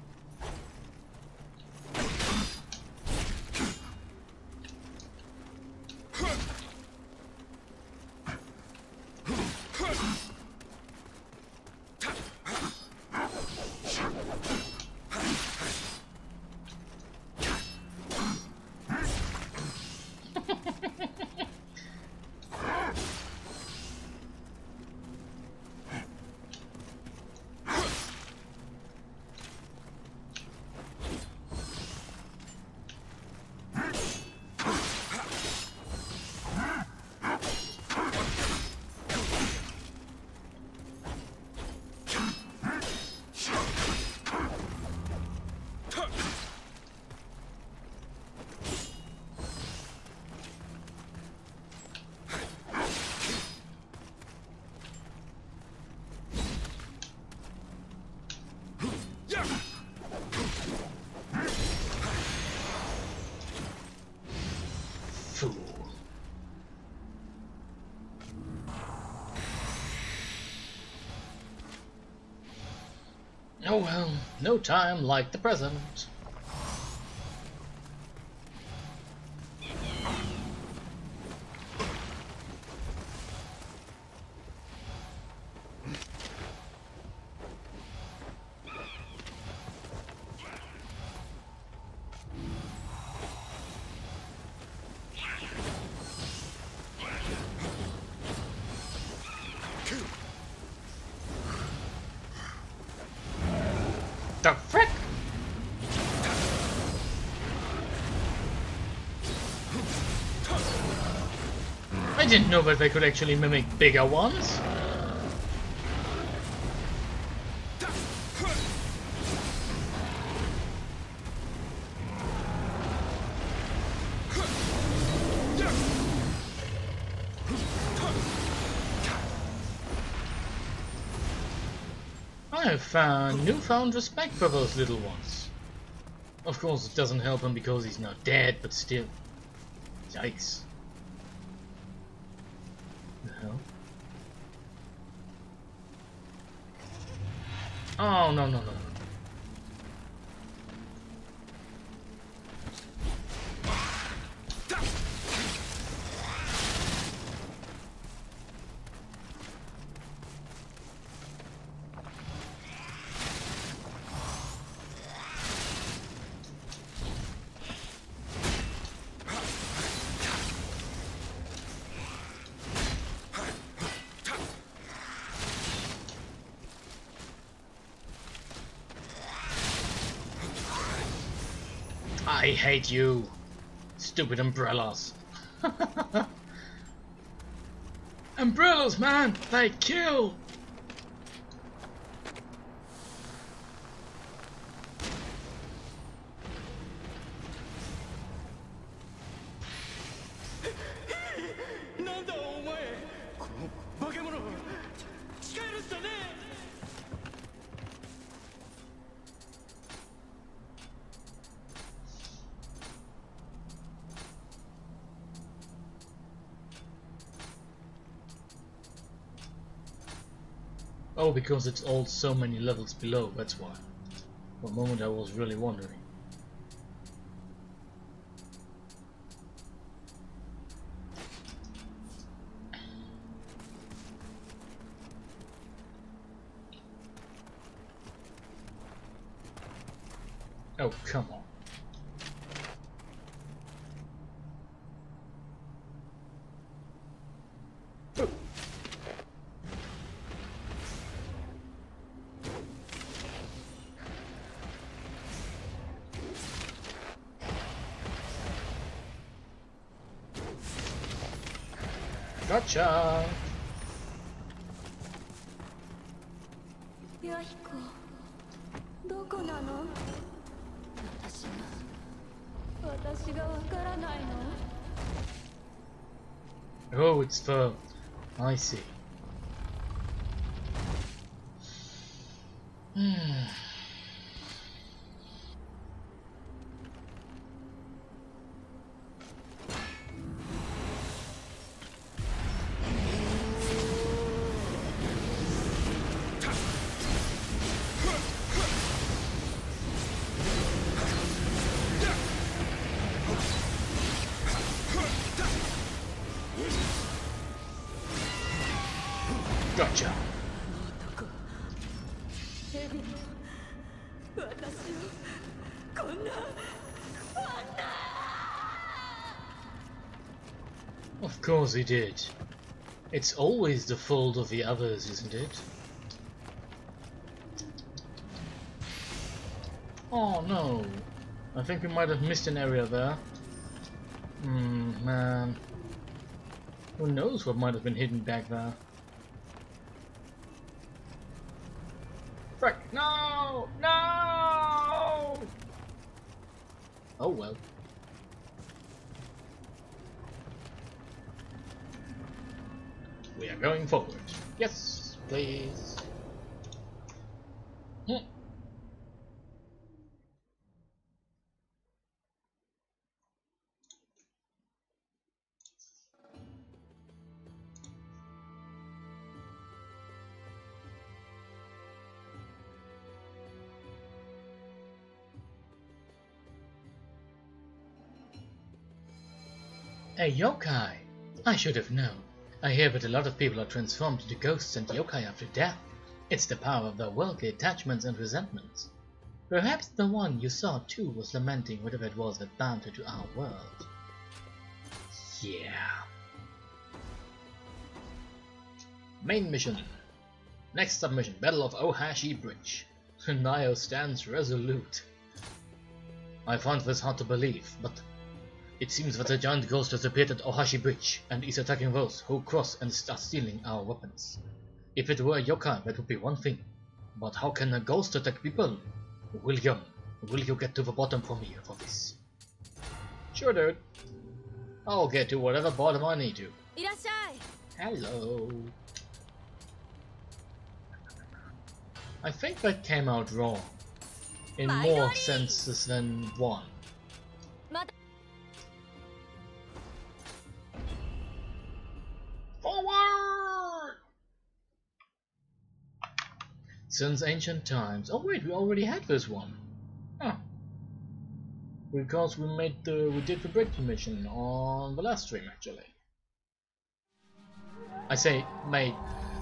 Oh well, no time like the present. I didn't know that they could actually mimic bigger ones. I have found newfound respect for those little ones. Of course, it doesn't help him because he's not dead, but still. Yikes. The hell? Oh, no, no, no. I hate you, stupid umbrellas. Umbrellas, man, they kill. Oh, because it's all so many levels below, that's why. For a moment I was really wondering. Oh, come on. Gotcha! Yahiko, どこなの? 私がわからないの? Oh, it's the... I see. Gotcha. Of course he did. It's always the fault of the others, isn't it? Oh no. I think we might have missed an area there. Man. Who knows what might have been hidden back there? Frick! No! No! Oh well. We are going forward. Yes, please. A yokai! I should have known. I hear that a lot of people are transformed into ghosts and yokai after death. It's the power of their worldly attachments and resentments. Perhaps the one you saw too was lamenting whatever it was that bound her to our world. Yeah. Main mission. Next submission, Battle of Ohashi Bridge. Nioh stands resolute. I find this hard to believe, but It seems that a giant ghost has appeared at Ohashi Bridge and is attacking those who cross and start stealing our weapons. If it were a yokai, that would be one thing. But how can a ghost attack people? William, will you get to the bottom for me for this? Sure, dude. I'll get to whatever bottom I need to. いらっしゃい。 Hello. I think that came out wrong. In more senses than one. Forward! Since ancient times. Oh wait, we already had this one. Huh. Because we did the breakthrough mission on the last stream actually. I say made.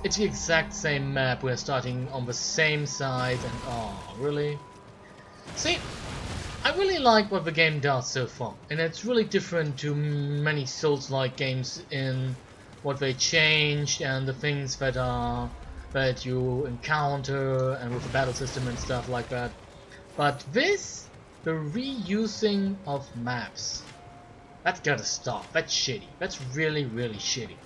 It's the exact same map. We're starting on the same side and oh really? See, I really like what the game does so far, and it's really different to many Souls-like games in what they changed and the things that you encounter and with the battle system and stuff like that. But this, the reusing of maps, that's gotta stop. That's shitty. That's really, really shitty.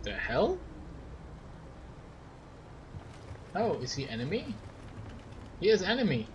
The hell? Oh, is he enemy? He is enemy.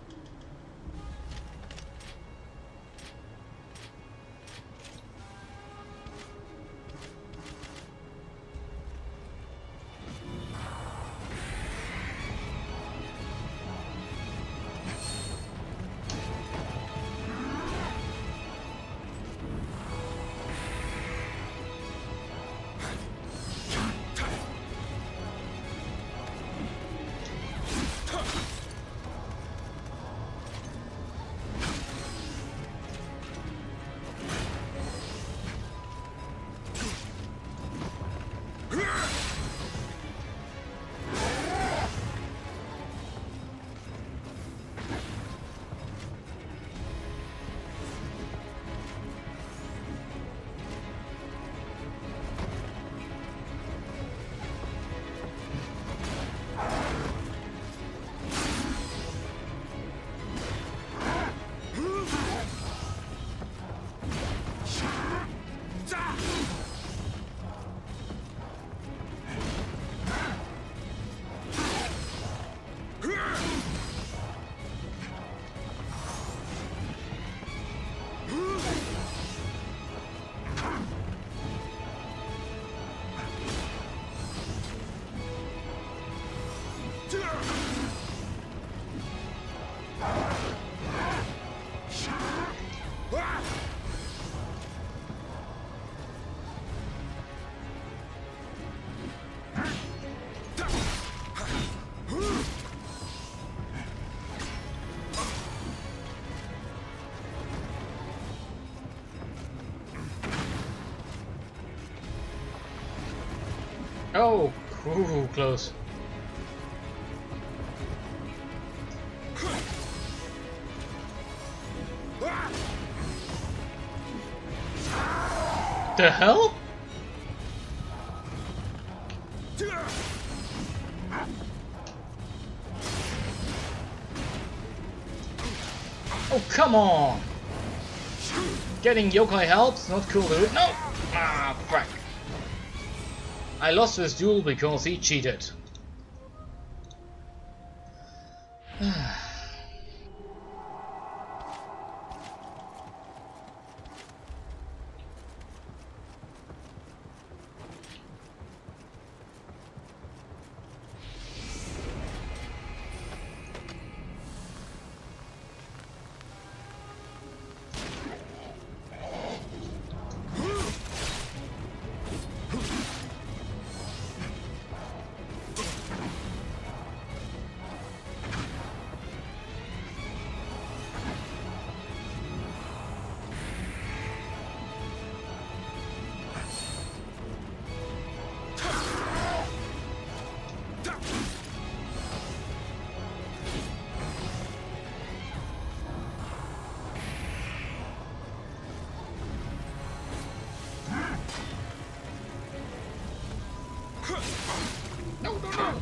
Oh, ooh, close. The hell? Oh, come on! Getting yokai helps, not cool, dude. No! Ah, fuck. I lost this duel because he cheated. No, no, no.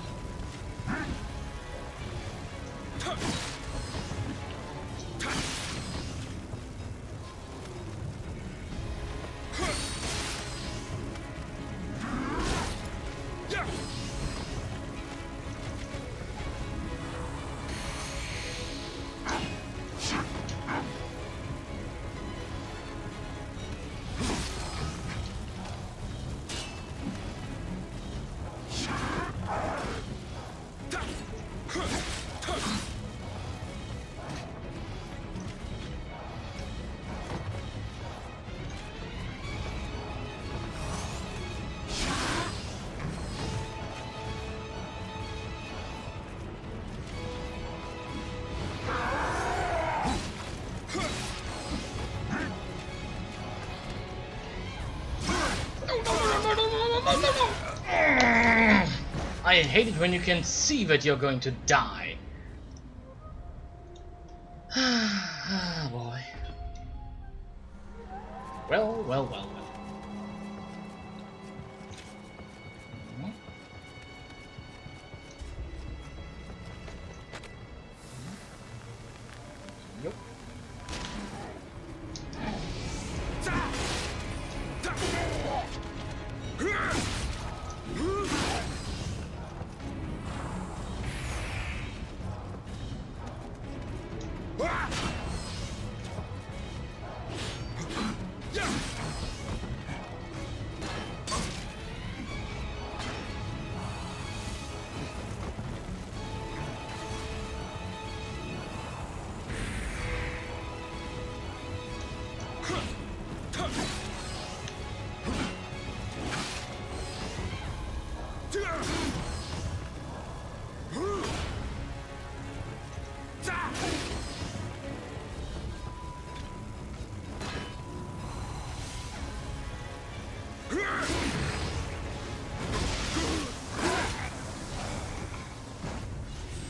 I hate it when you can see that you're going to die. Ah, boy. Well, well, well, well. Yep.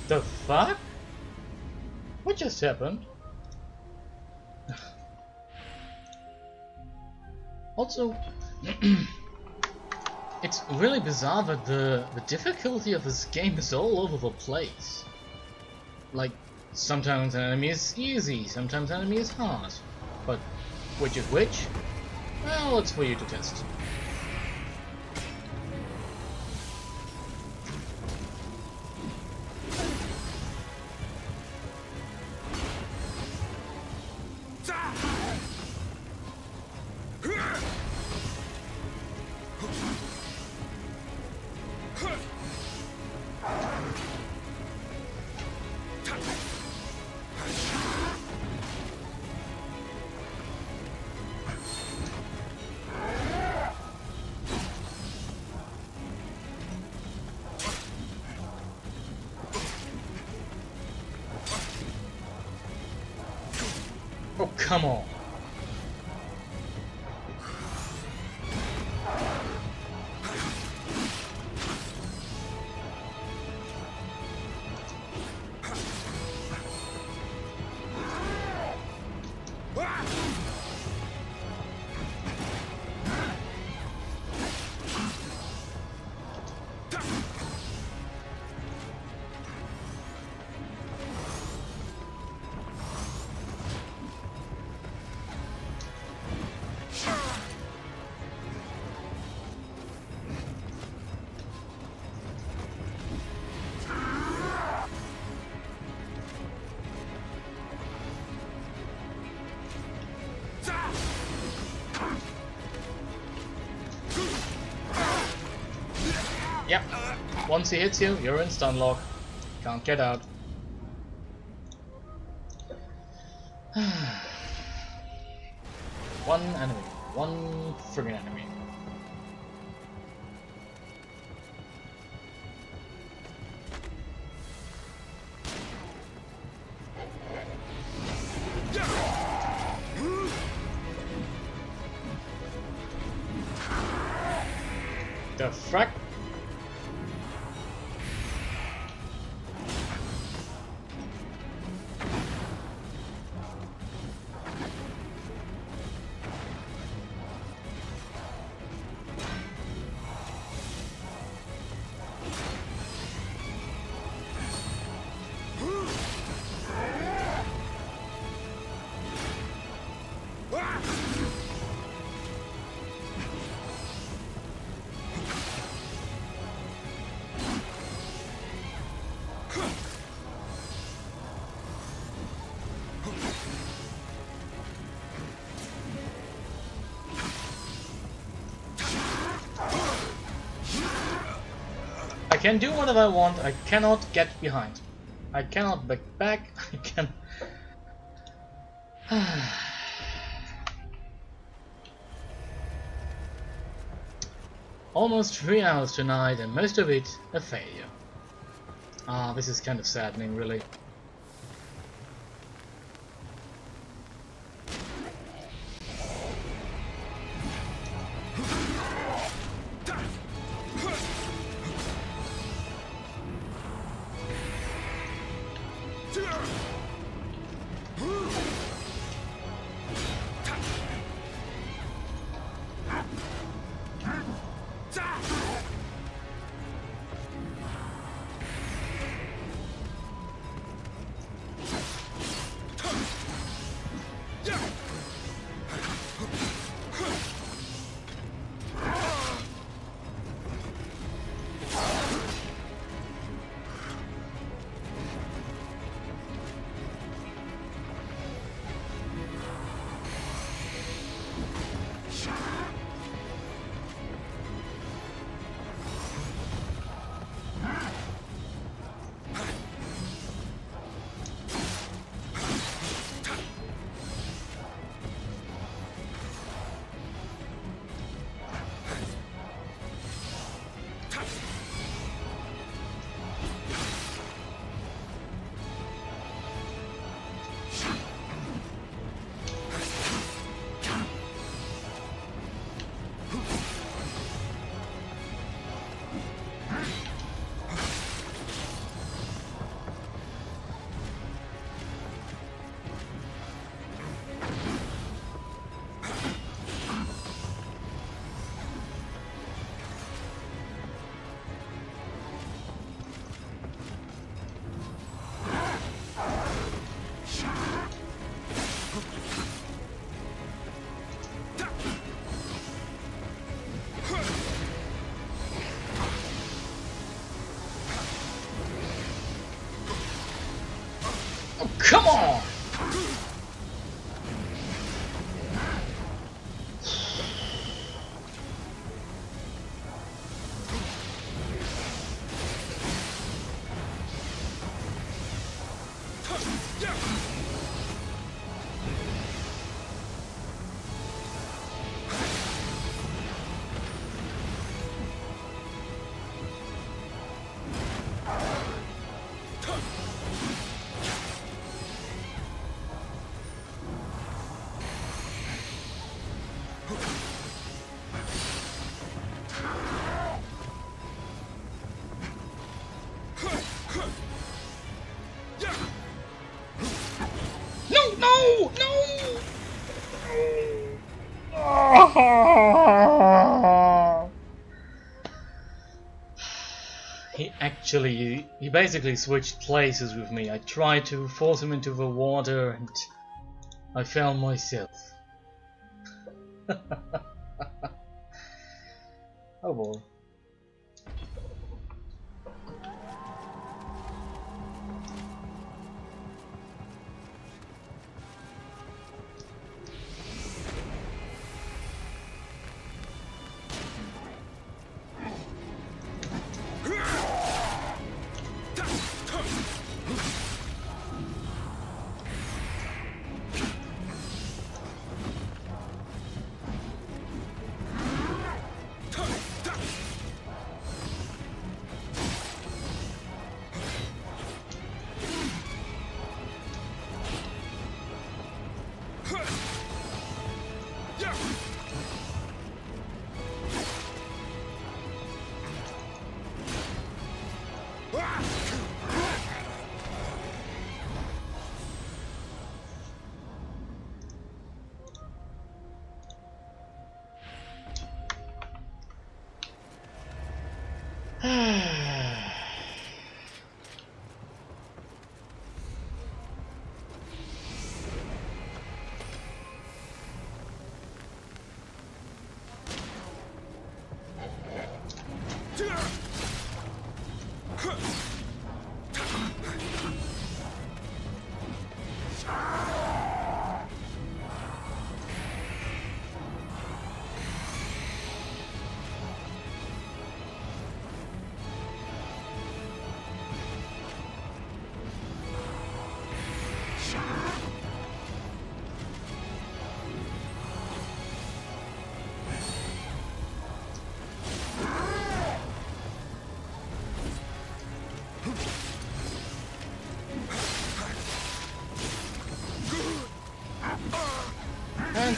The fuck? What just happened? Also, it's really bizarre that the difficulty of this game is all over the place. Like, sometimes an enemy is easy, sometimes an enemy is hard. But which is which? Well, it's for you to test. Oh, come on. Yep. Once he hits you, you're in stun lock. Can't get out. One enemy. One friggin' enemy. The frack? can do whatever I want, I cannot get behind. I cannot back, I can... Almost 3 hours tonight and most of it a failure. Ah, this is kind of saddening, really. Come on! No! He basically switched places with me. I tried to force him into the water and I found myself. Oh boy.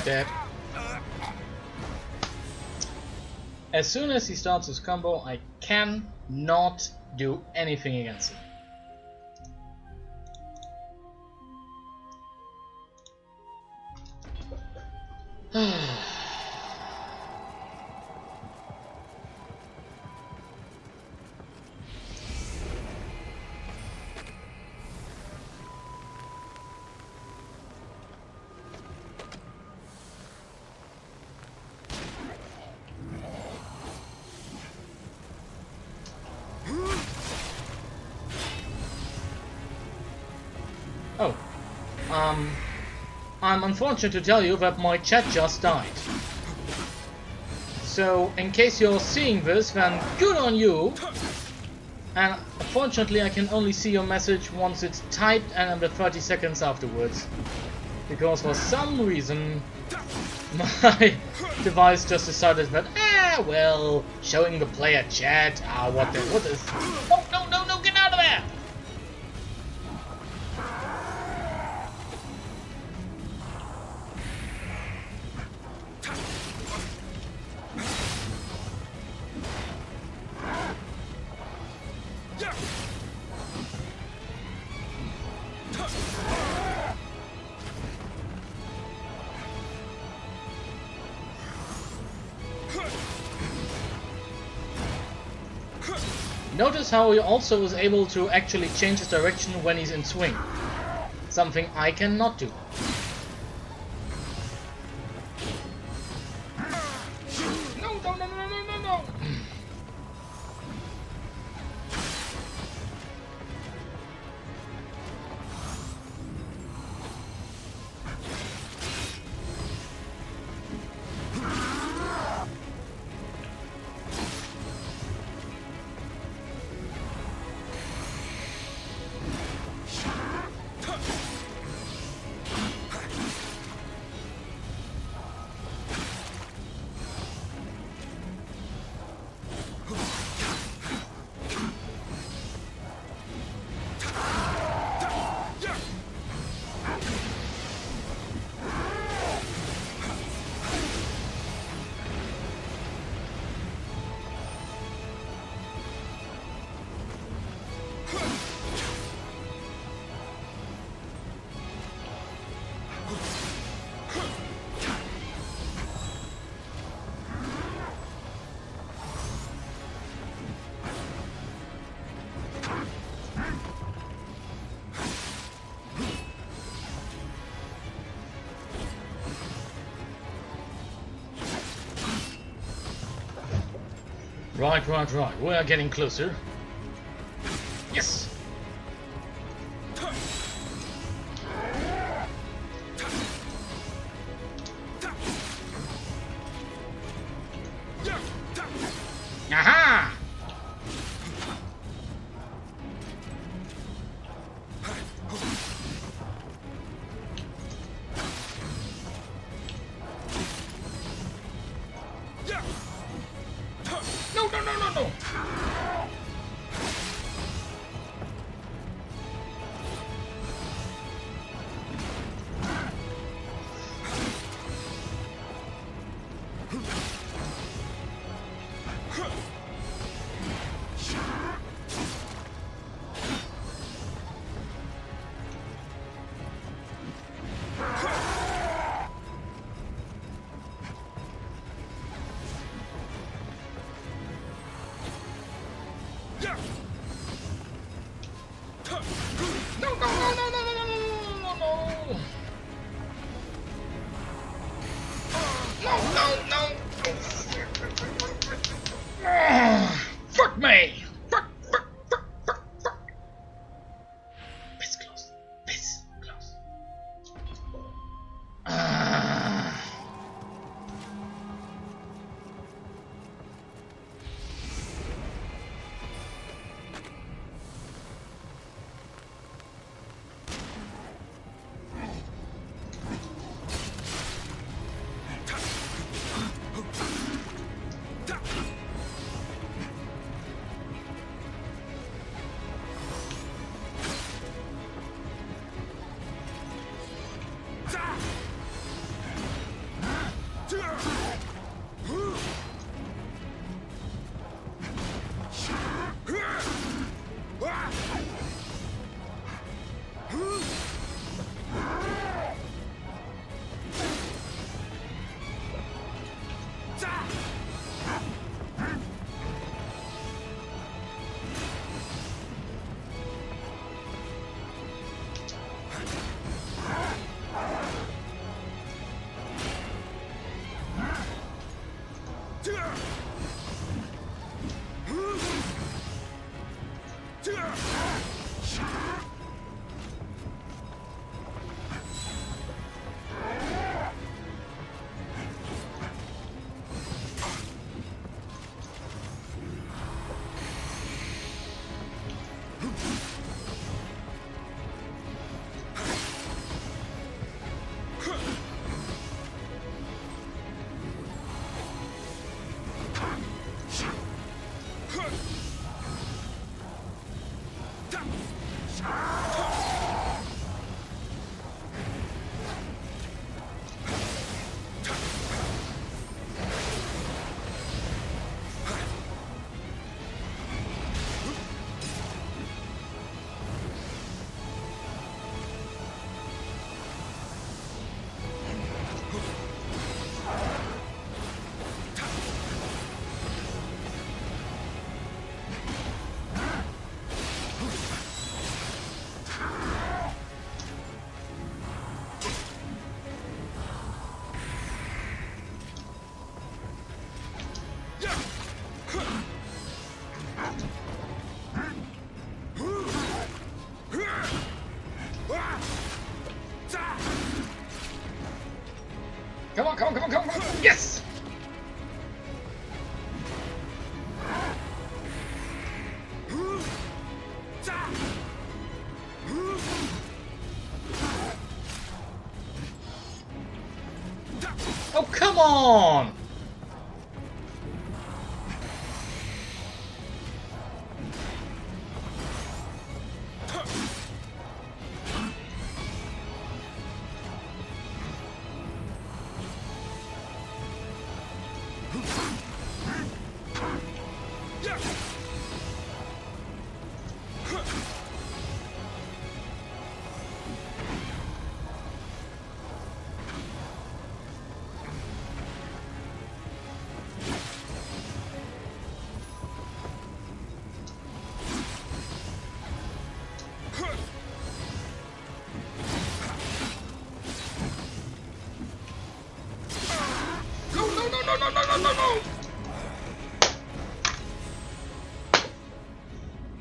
like that. As soon as he starts his combo, I cannot do anything against him. Oh, I'm unfortunate to tell you that my chat just died. So, in case you're seeing this, then good on you. And unfortunately, I can only see your message once it's typed and under 30 seconds afterwards. Because for some reason, my device just decided that, well, showing the player chat, what is... No, get out of there! Notice how he also is able to actually change his direction when he's in swing. Something I cannot do. No. Right. We are getting closer. Yes! Aha! No! Fuck me! Fuck! Piss close. Oh, come on! No.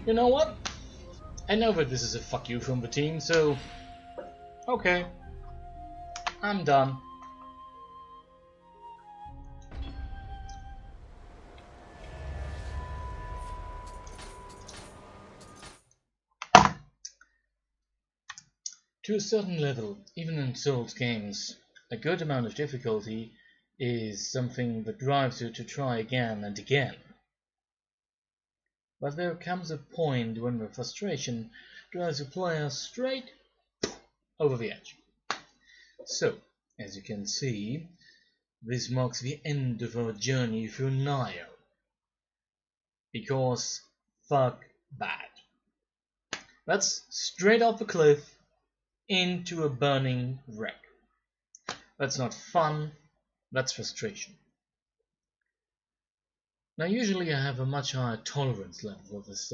You know what? I know that this is a fuck you from the team, so okay, I'm done. To a certain level, even in Souls games, a good amount of difficulty is something that drives you to try again and again. But there comes a point when the frustration drives the player straight over the edge. So, as you can see, this marks the end of our journey through Nioh. Because fuck that. That's straight off a cliff into a burning wreck. That's not fun, that's frustration. Now usually I have a much higher tolerance level for this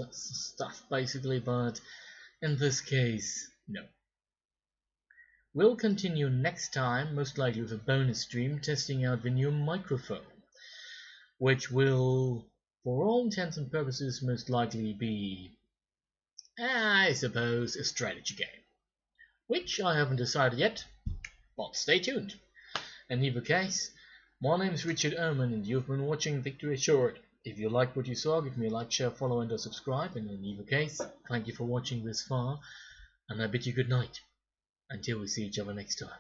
stuff basically, but in this case, no. We'll continue next time, most likely with a bonus stream testing out the new microphone, which will, for all intents and purposes, most likely be, I suppose, a strategy game. Which I haven't decided yet, but stay tuned. In either case, my name is Richard Oman and you've been watching Victory Assured. If you liked what you saw, give me a like, share, follow and or subscribe, and in either case, thank you for watching this far, and I bid you good night, until we see each other next time.